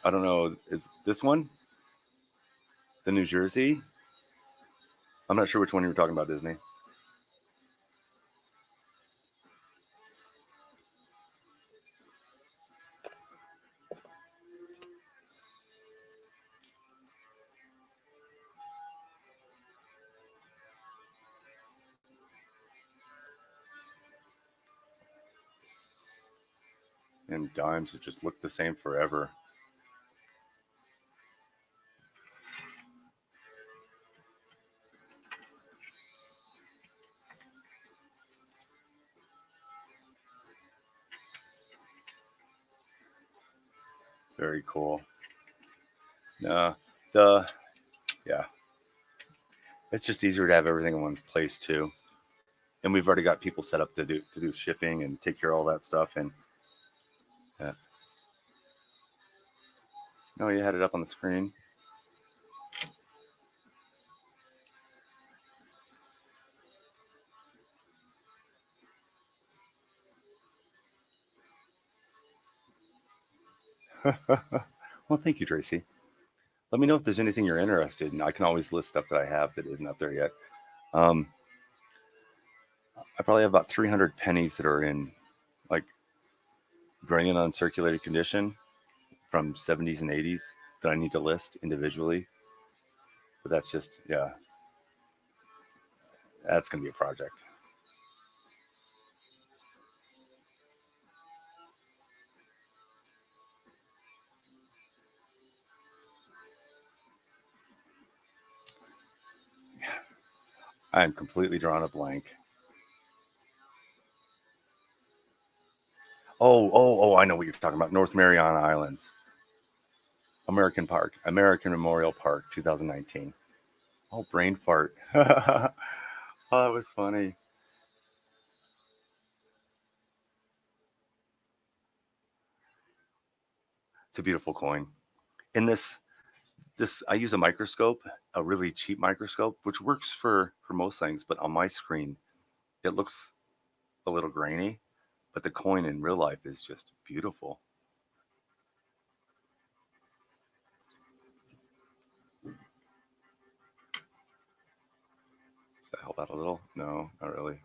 I don't know. Is this one the New Jersey? I'm not sure which one you were talking about, Disney. And dimes that just look the same forever. Very cool. No, the yeah, it's just easier to have everything in one place too. And we've already got people set up to do shipping and take care of all that stuff. And no, you had it up on the screen. Well, thank you, Tracy. Let me know if there's anything you're interested in. I can always list stuff that I have that isn't up there yet. Um, I probably have about 300 pennies that are in like brilliant uncirculated condition from 70s and 80s that I need to list individually. But that's just, yeah. That's going to be a project. I'm completely drawn a blank. Oh, I know what you're talking about. North Mariana Islands. American Memorial Park, 2019. Oh, brain fart. Oh, that was funny. It's a beautiful coin. In this I use a microscope, a really cheap microscope, which works for most things, but on my screen it looks a little grainy, but the coin in real life is just beautiful. Does that help out a little? No, not really.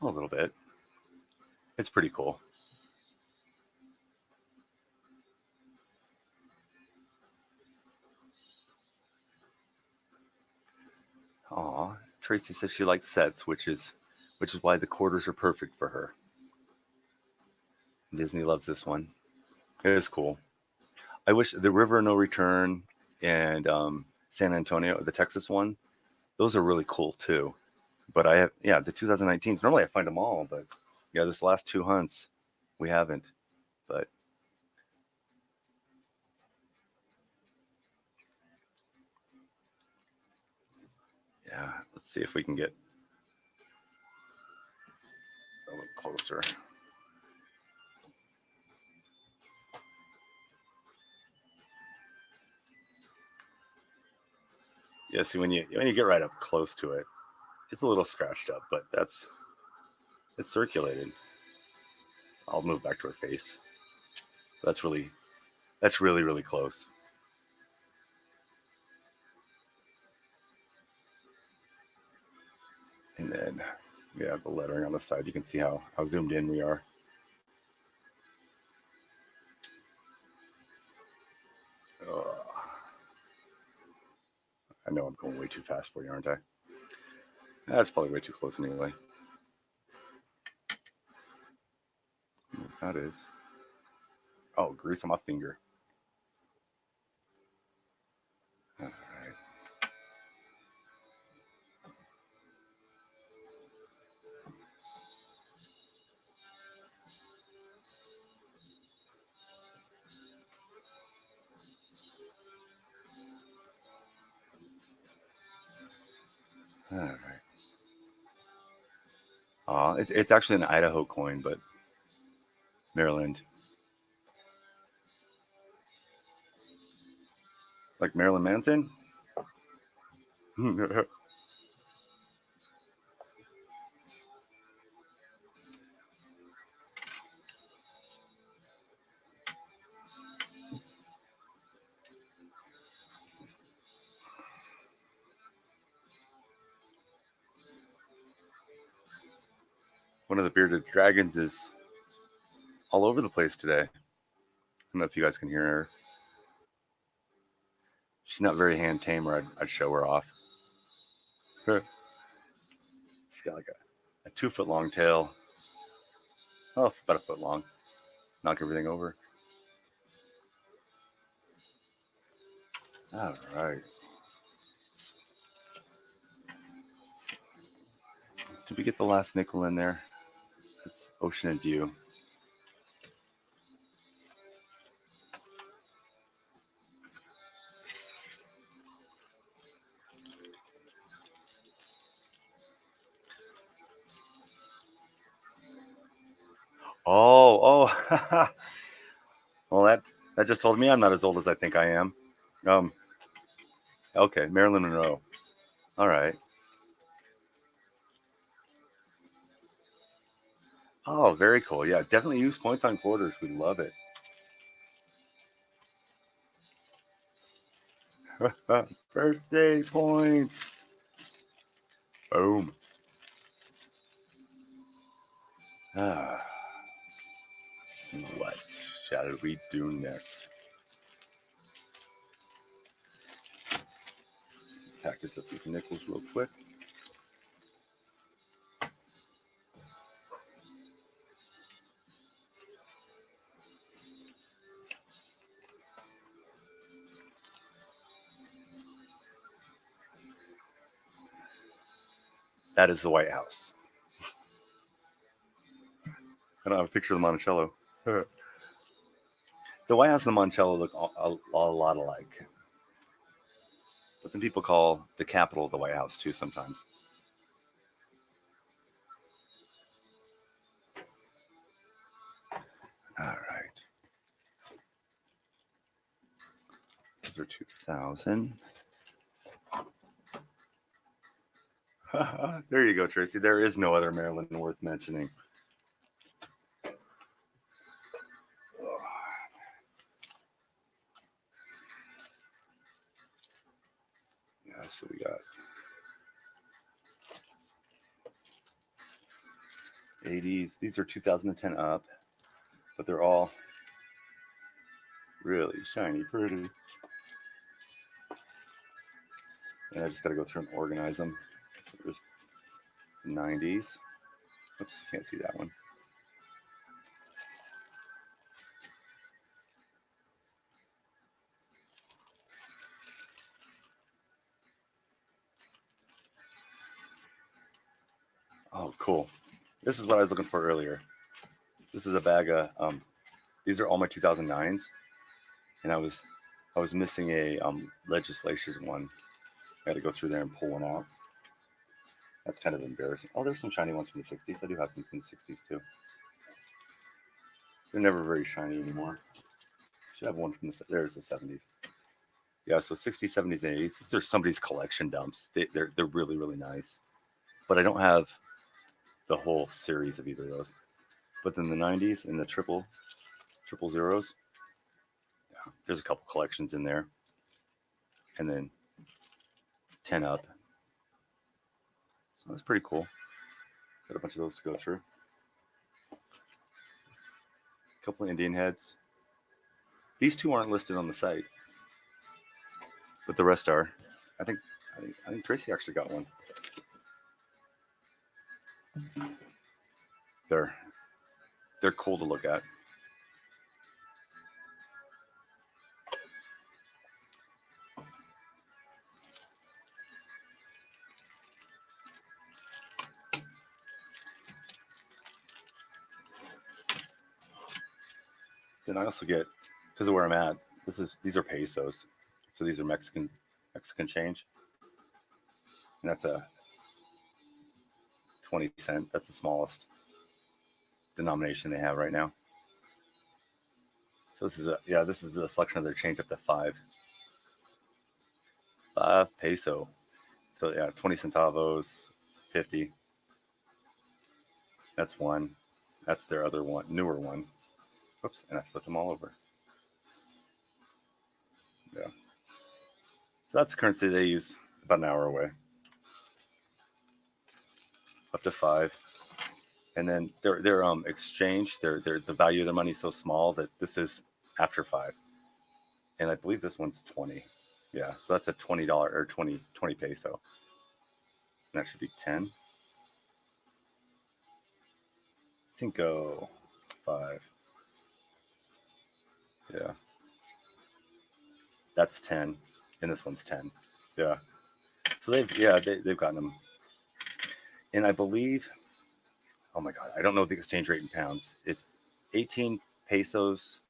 A little bit. It's pretty cool. Aw, Tracy says she likes sets, which is why the quarters are perfect for her. Disney loves this one. It is cool. I wish the River No Return and San Antonio, the Texas one, those are really cool too. But I have, yeah, the 2019s. Normally I find them all, but yeah, this last two hunts we haven't. But yeah, let's see if we can get a little closer. Yeah, see when you get right up close to it, it's a little scratched up, but it's circulated. I'll move back to her face. That's really really close. And then yeah, the lettering on the side, you can see how zoomed in we are. I know I'm going way too fast for you, aren't I? That's probably way too close anyway. That is. Oh, grease on my finger. All right. All right. It's actually an Idaho coin, but Maryland, like Marilyn Manson. One of the bearded dragons is all over the place today. I don't know if you guys can hear her. She's not very hand tame, or I'd show her off. She's got like a 2 foot long tail. Oh, about a foot long. Knock everything over. All right. Did we get the last nickel in there? It's ocean in view. Oh. Well, that just told me I'm not as old as I think I am. Um. Okay, Marilyn Monroe. All right. Oh, very cool. Yeah, definitely use points on quarters. We love it. Birthday points. Boom. Ah, what shall we do next? package up these nickels real quick. That is the White House. I don't have a picture of the Monticello. The White House and the Monticello look a lot alike. But then people call the Capitol the White House too sometimes. All right. Those are 2000. There you go, Tracy. There is no other Maryland worth mentioning. Yeah, so we got 80s. These are 2010 up, but they're all really shiny, pretty. And I just got to go through and organize them. So there's 90s. Oops, can't see that one. Oh, cool. This is what I was looking for earlier. This is a bag of, these are all my 2009s. And I was missing a legislation one. I had to go through there and pull one out. That's kind of embarrassing. Oh, there's some shiny ones from the 60s. I do have some from the 60s too. They're never very shiny anymore. Should have one from there's the 70s. Yeah, so 60s, 70s, and 80s. These are somebody's collection dumps. They're really, really nice. But I don't have the whole series of either of those. But then the 90s and the triple zeros. Yeah, there's a couple collections in there. And then 10 up. So that's pretty cool. Got a bunch of those to go through. A couple of Indian heads. These two aren't listed on the site, but the rest are. I think Tracy actually got one. They're cool to look at. Then I also get, because of where I'm at, these are pesos, so these are Mexican change, and that's a 20 cent. That's the smallest denomination they have right now. So this is a selection of their change up to 5 peso. So yeah, 20 centavos, 50. That's one. That's their other one, newer one. Oops, and I flipped them all over. Yeah. So that's the currency they use about an hour away. Up to 5. And then their exchange, the value of their money is so small that this is after 5. And I believe this one's 20. Yeah, so that's a $20 or 20 peso. And that should be 10. Cinco, 5. Yeah. That's 10. And this one's 10. Yeah. So they've gotten them. And I believe, oh my God, I don't know the exchange rate in pounds. It's 18 pesos,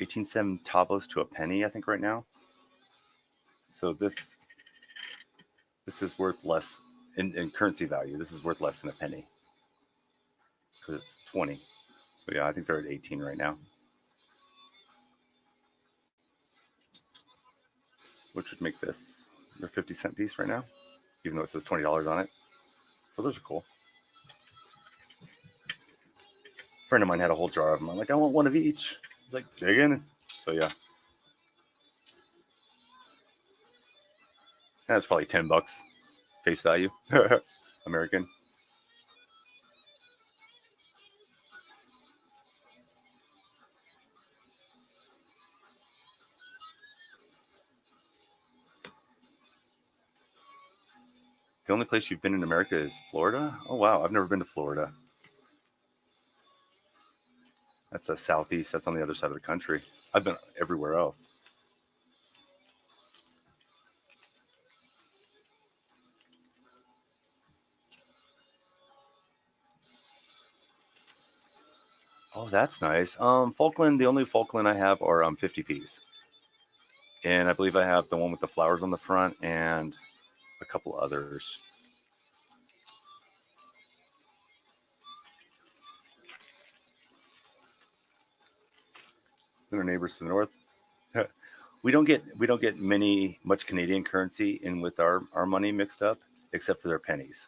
18 centavos to a penny, I think, right now. So this is worth less in currency value. This is worth less than a penny because it's 20. So yeah, I think they're at 18 right now, which would make this their 50-cent piece right now, even though it says $20 on it. So those are cool. A friend of mine had a whole jar of them. I'm like, I want one of each. He's like, dig in. So yeah. That's probably $10 face value. American. The only place you've been in America is Florida? Oh, wow. I've never been to Florida. That's the southeast. That's on the other side of the country. I've been everywhere else. Oh, that's nice. Falkland, the only Falkland I have are 50p's. And I believe I have the one with the flowers on the front and a couple others. And our neighbors to the north. We don't get much Canadian currency in with our money mixed up, except for their pennies.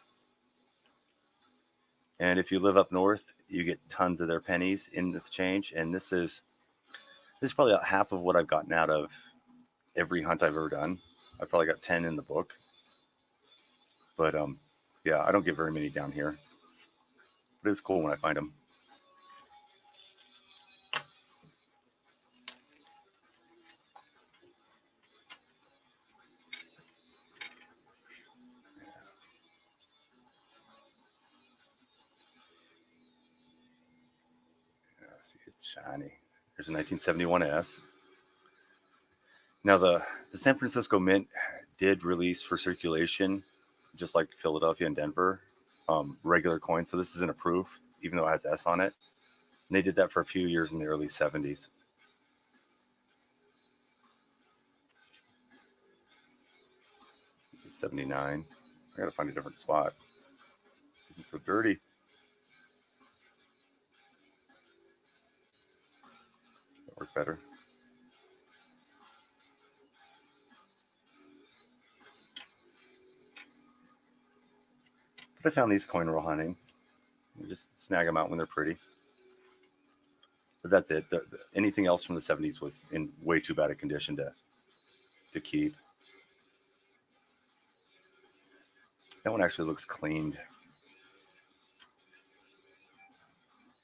And if you live up north, you get tons of their pennies in the change. And this is probably about half of what I've gotten out of every hunt I've ever done. I've probably got 10 in the book. But yeah, I don't get very many down here. But it's cool when I find them. Yeah, see, it's shiny. There's a 1971 S. Now the San Francisco Mint did release for circulation, just like Philadelphia and Denver, regular coins. So this isn't a proof, even though it has S on it. And they did that for a few years in the early 70s. It's 79. I gotta find a different spot. It's so dirty. Does that work better? But I found these coin roll hunting. You just snag them out when they're pretty. But that's it. Anything else from the 70s was in way too bad a condition to keep. That one actually looks cleaned.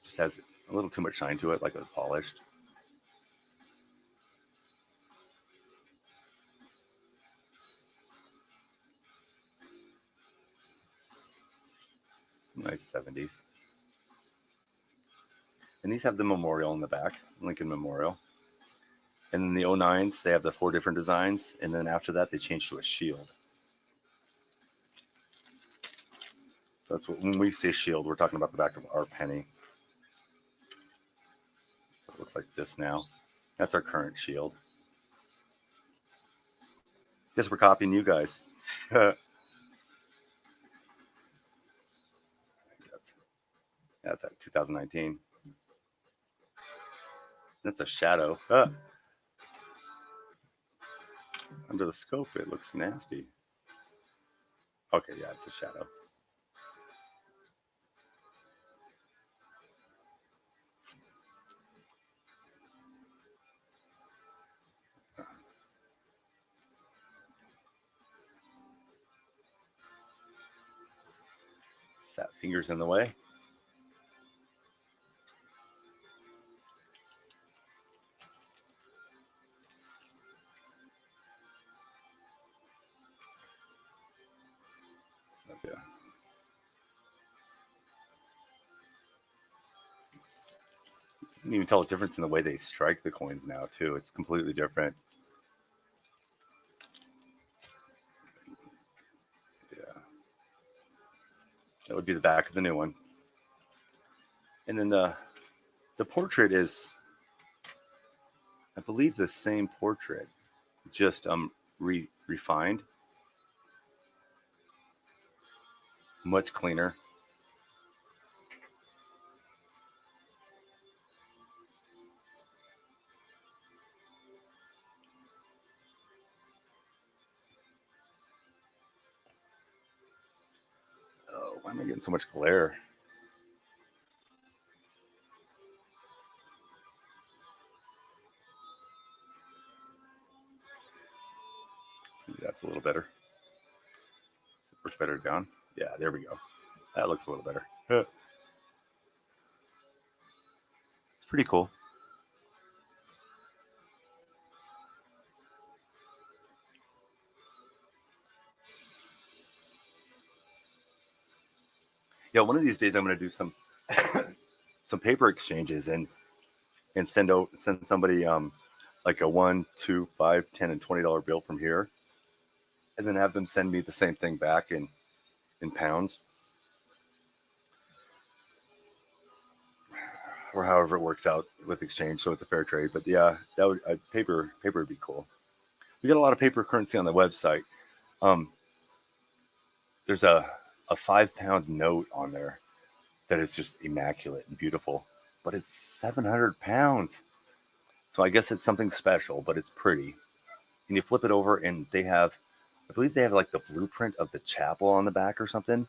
Just has a little too much shine to it, like it was polished. Some nice 70s. And these have the memorial in the back, Lincoln Memorial. And then the 09s, they have the 4 different designs. And then after that, they changed to a shield. So that's what, when we say shield, we're talking about the back of our penny. So it looks like this now. That's our current shield. Guess we're copying you guys. That's at 2019. That's a shadow. Under the scope, it looks nasty. Okay, yeah, it's a shadow. Fat fingers in the way. So, yeah. You can even tell the difference in the way they strike the coins now, too. It's completely different. Yeah. That would be the back of the new one. And then the portrait is, I believe, the same portrait, just refined, much cleaner. Oh, why am I getting so much glare? Maybe that's a little better. Works better down. Yeah, there we go. That looks a little better. It's pretty cool. Yeah, one of these days I'm going to do some some paper exchanges and send somebody like a 1, 2, 5, 10, and $20 bill from here, and then have them send me the same thing back in pounds, or however it works out with exchange, so it's a fair trade. But yeah, that would paper would be cool. We got a lot of paper currency on the website. Um, there's a 5 pound note on there that is just immaculate and beautiful, but it's 700 pounds. So I guess it's something special, but it's pretty. And you flip it over, and I believe they have like the blueprint of the chapel on the back or something.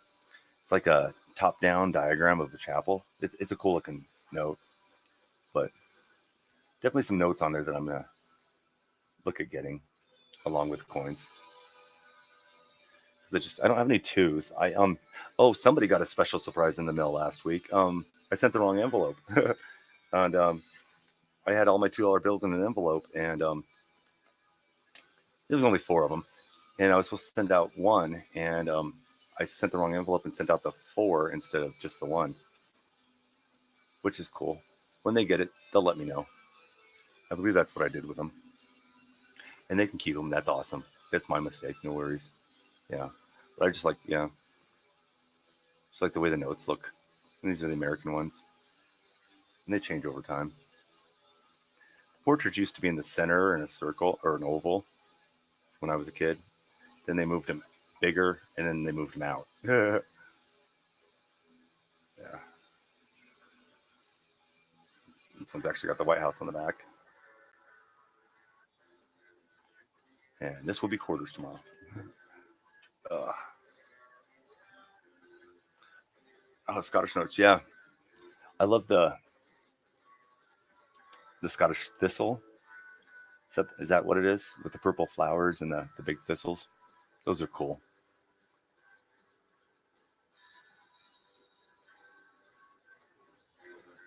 It's like a top down diagram of the chapel. It's a cool looking note, but definitely some notes on there that I'm going to look at getting along with coins. Because I don't have any twos. Oh, somebody got a special surprise in the mail last week. I sent the wrong envelope. And I had all my $2 bills in an envelope, and there was only four of them, and I was supposed to send out one, and I sent the wrong envelope and sent out the four instead of just the one, which is cool. When they get it, they'll let me know. I believe that's what I did with them, and they can keep them. That's awesome. That's my mistake. No worries. Yeah, but I just like the way the notes look. And these are the American ones, and they change over time. Portraits used to be in the center in a circle or an oval when I was a kid. Then they moved them bigger, and then they moved them out. Yeah. This one's actually got the White House on the back. And this will be quarters tomorrow. Uh, oh, Scottish notes. Yeah, I love the Scottish thistle. Is that what it is with the purple flowers and the big thistles? Those are cool.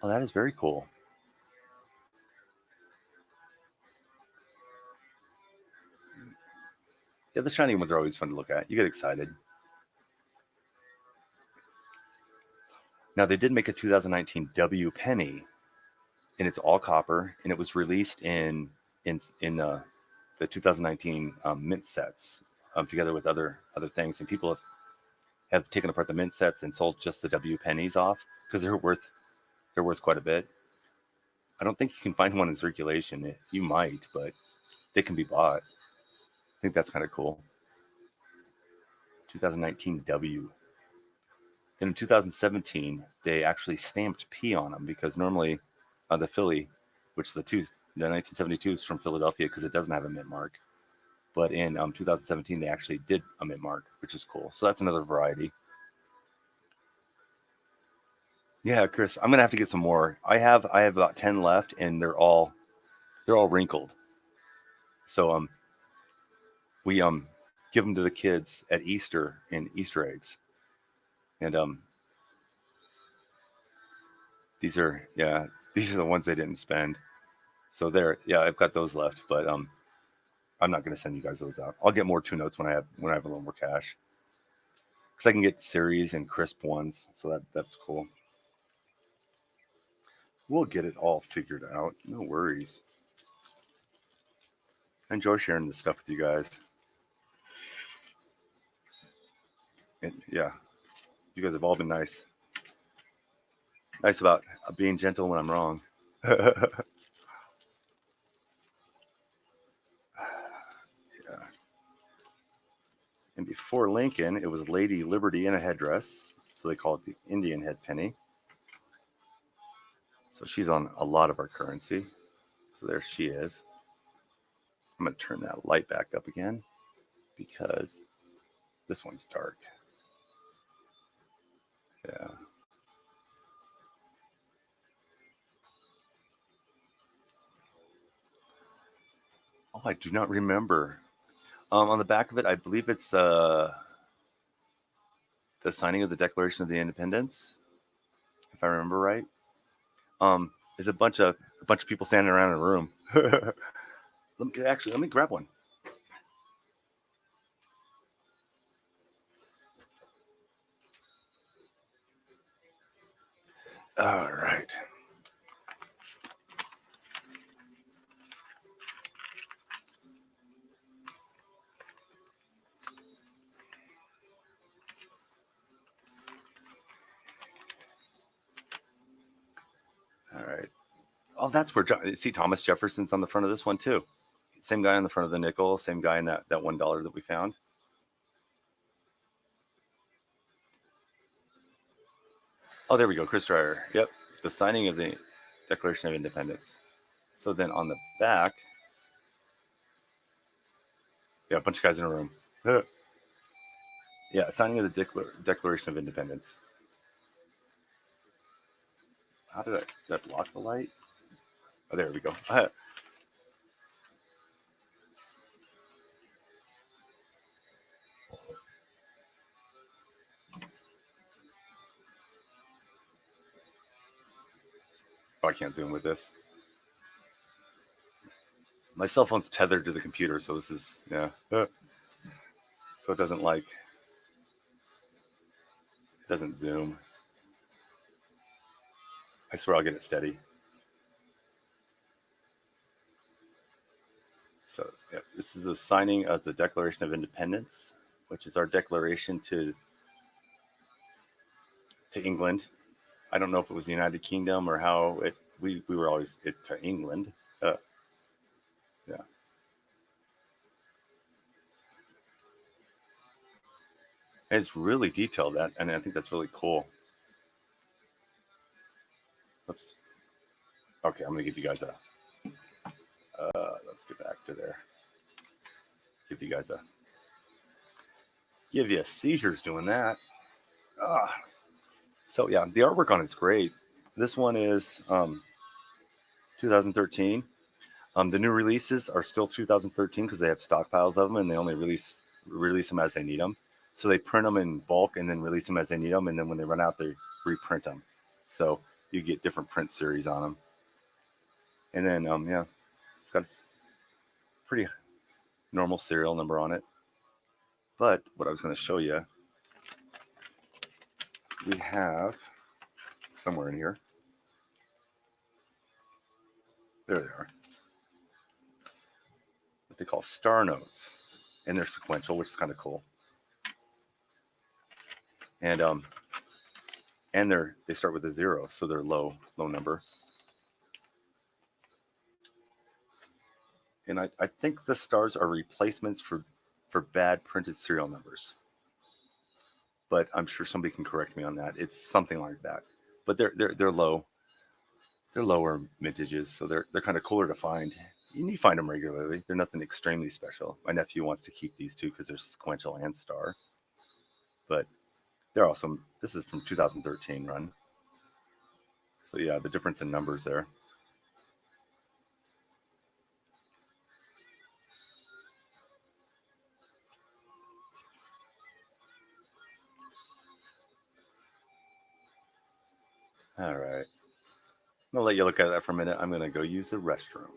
Oh, that is very cool. Yeah, the shiny ones are always fun to look at. You get excited. Now they did make a 2019 W penny, and it's all copper, and it was released in the 2019 mint sets, together with other things. And people have taken apart the mint sets and sold just the W pennies off because they're worth quite a bit. I don't think you can find one in circulation. You might, but they can be bought. I think that's kind of cool. 2019 W. Then in 2017, they actually stamped P on them because normally the Philly, which the 1972 is from Philadelphia because it doesn't have a mint mark. But in 2017, they actually did a mint mark, which is cool. So that's another variety. Yeah, Chris, I'm gonna have to get some more. I have about 10 left, and they're all wrinkled. So we give them to the kids at Easter in Easter eggs, and these are the ones they didn't spend. So I've got those left, but I'm not gonna send you guys those out. I'll get more two notes when I have a little more cash because I can get series and crisp ones, so that's cool. We'll get it all figured out. No worries. I enjoy sharing this stuff with you guys. And yeah, you guys have all been nice about being gentle when I'm wrong. Yeah. And before Lincoln, it was Lady Liberty in a headdress, so they call it the Indian head penny. So she's on a lot of our currency. So there she is. I'm going to turn that light back up again because this one's dark. Yeah. Oh, I do not remember. On the back of it, I believe it's the signing of the Declaration of the Independence, if I remember right. There's a bunch of people standing around in a room. Let me grab one. All right. All right. Oh, that's where see Thomas Jefferson's on the front of this one too. Same guy on the front of the nickel. Same guy in that $1 that we found. Oh, there we go. Chris Dreyer. Yep. The signing of the Declaration of Independence. So then on the back, yeah, a bunch of guys in a room. Yeah, signing of the Declaration of Independence. How did that block the light? Oh, there we go. Oh, I can't zoom with this. My cell phone's tethered to the computer, so this is, yeah. So it doesn't zoom. I swear I'll get it steady. So yeah, this is a signing of the Declaration of Independence, which is our declaration to England. I don't know if it was the United Kingdom or how we were always it to England. Yeah. And it's really detailed that, and I think that's really cool. Oops. Okay, I'm gonna give you guys a. Let's get back to there. Give you guys a. Give you seizures doing that. Ah. So yeah, the artwork on it's great. This one is 2013. The new releases are still 2013 because they have stockpiles of them and they only release them as they need them. So they print them in bulk and then release them as they need them, and then when they run out, they reprint them. So you get different print series on them. And then yeah, it's got a pretty normal serial number on it. But what I was going to show you, we have somewhere in here. There they are. What they call star notes, and they're sequential, which is kind of cool. And they start with a 0, so they're low number. And I think the stars are replacements for bad printed serial numbers. But I'm sure somebody can correct me on that. It's something like that. But they're low. They're lower mintages, so they're kind of cooler to find. And you find them regularly. They're nothing extremely special. My nephew wants to keep these two because they're sequential and star. But they're awesome. This is from 2013 run. So yeah, the difference in numbers there. All right. I'm gonna let you look at that for a minute. I'm gonna go use the restroom.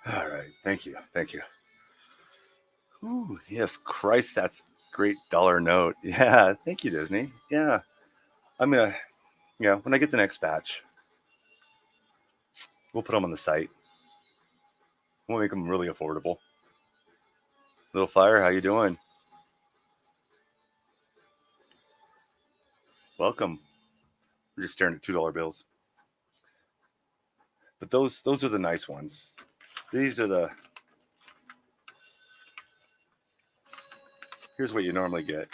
All right. Thank you. Thank you. Ooh, yes, Christ, that's great dollar note. Yeah, thank you, Disney. Yeah, I'm gonna. Yeah, when I get the next batch, we'll put them on the site. We'll make them really affordable. Little Fire, how you doing? Welcome. We're just staring at $2 bills. But those are the nice ones. These are the. Here's what you normally get.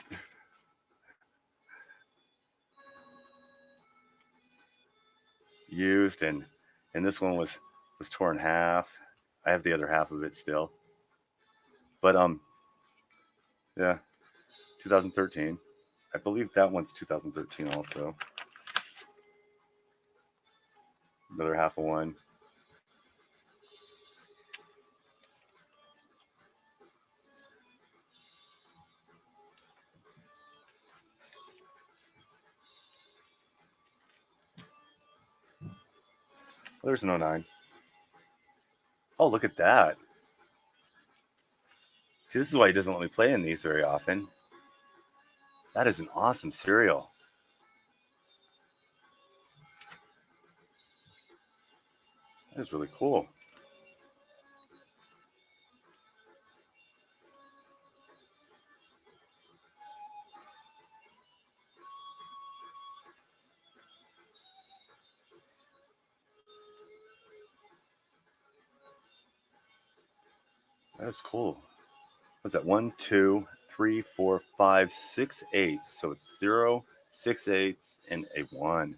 Used and this one was torn in half. I have the other half of it still. But yeah, 2013. I believe that one's 2013 also. Another half of one. There's an 09. Oh, look at that. See, this is why he doesn't let me play in these very often. That is an awesome cereal. That is really cool. That is cool. What's that? 1, 2, 3, 4, 5, 6 eights. So it's 0, 6 eighths, and a 1.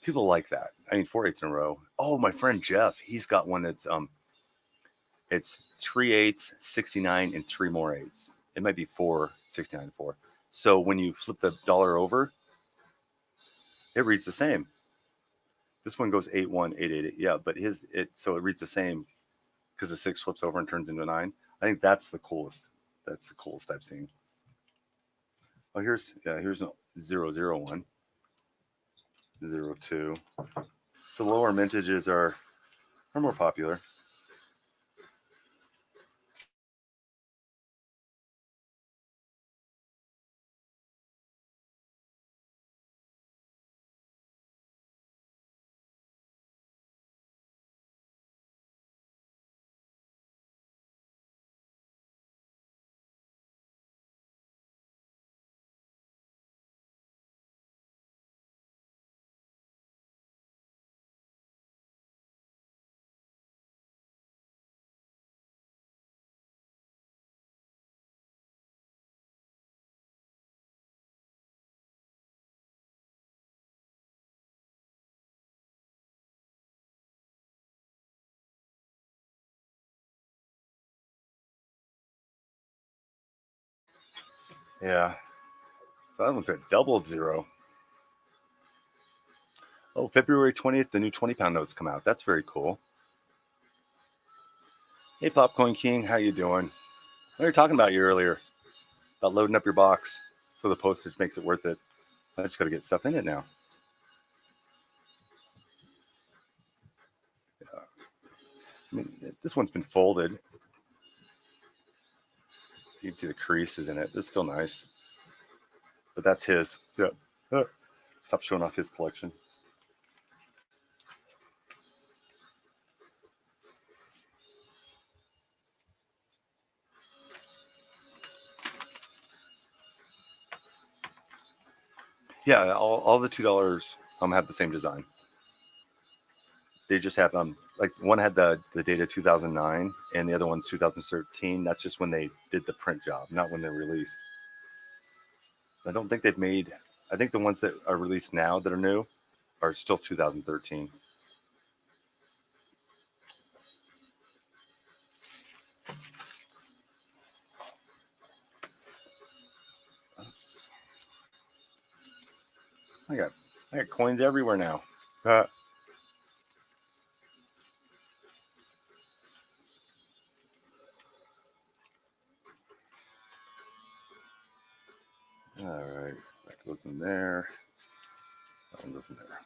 People like that. I mean, 4 eights in a row. Oh, my friend Jeff, he's got one that's it's 3 eighths, 69, and 3 more eights. It might be 4, 69, 4. So when you flip the dollar over, it reads the same. This one goes 8, 1, 8, 8, 8. Yeah, but so it reads the same because the 6 flips over and turns into a 9. I think that's the coolest. That's the coolest I've seen. Oh, here's a 001, 02. So lower mintages are more popular. Yeah. So that one's a double zero. Oh, February 20th, the new 20-pound notes come out. That's very cool. Hey, Popcorn King, how you doing? We were talking about you earlier, about loading up your box so the postage makes it worth it. I just got to get stuff in it now. Yeah. I mean, this one's been folded. You can see the creases in it. It's still nice. But that's his. Yeah. Stop showing off his collection. Yeah, all the $2 have the same design. They just have like one had the date of 2009 and the other one's 2013. That's just when they did the print job, not when they're released. I don't think they've made. I think the ones that are released now that are new are still 2013. Oops. I got coins everywhere now. All right, that goes in there. That one goes in there.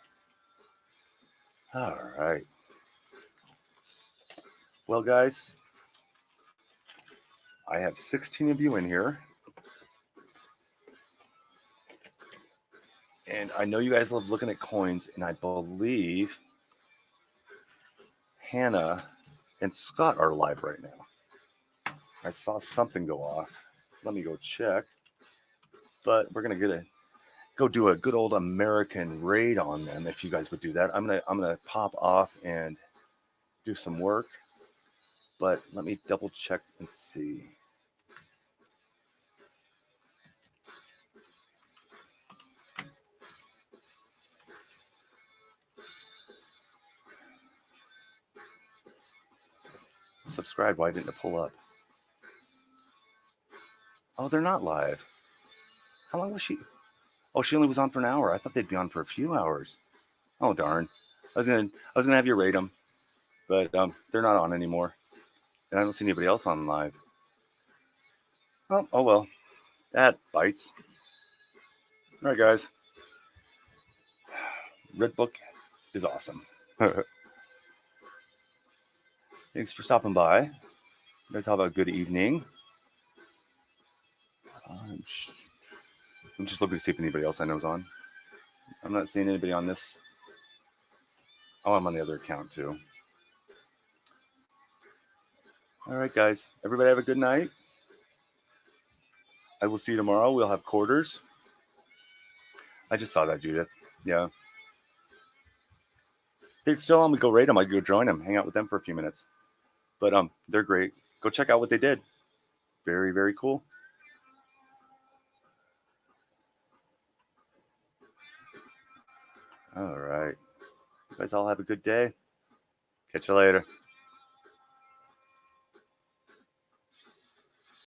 All right. Well, guys, I have 16 of you in here. And I know you guys love looking at coins, and I believe Hannah and Scott are live right now. I saw something go off. Let me go check. But we're gonna go do a good old American raid on them if you guys would do that. I'm gonna pop off and do some work. But let me double check and see. Subscribe. Why didn't it pull up? Oh, they're not live. How long was she? Oh, she only was on for an hour. I thought they'd be on for a few hours. Oh darn! I was gonna have you rate them, but they're not on anymore, and I don't see anybody else on live. Oh well, that bites. All right, guys. Red Book is awesome. Thanks for stopping by. You guys have a good evening. I'm just looking to see if anybody else I know is on. I'm not seeing anybody on this. Oh, I'm on the other account too. All right, guys. Everybody have a good night. I will see you tomorrow. We'll have quarters. I just saw that, Judith. Yeah. They're still on. We go rate them. I'd go join them, hang out with them for a few minutes. But they're great. Go check out what they did. Very, very cool. All right. You guys all have a good day. Catch you later.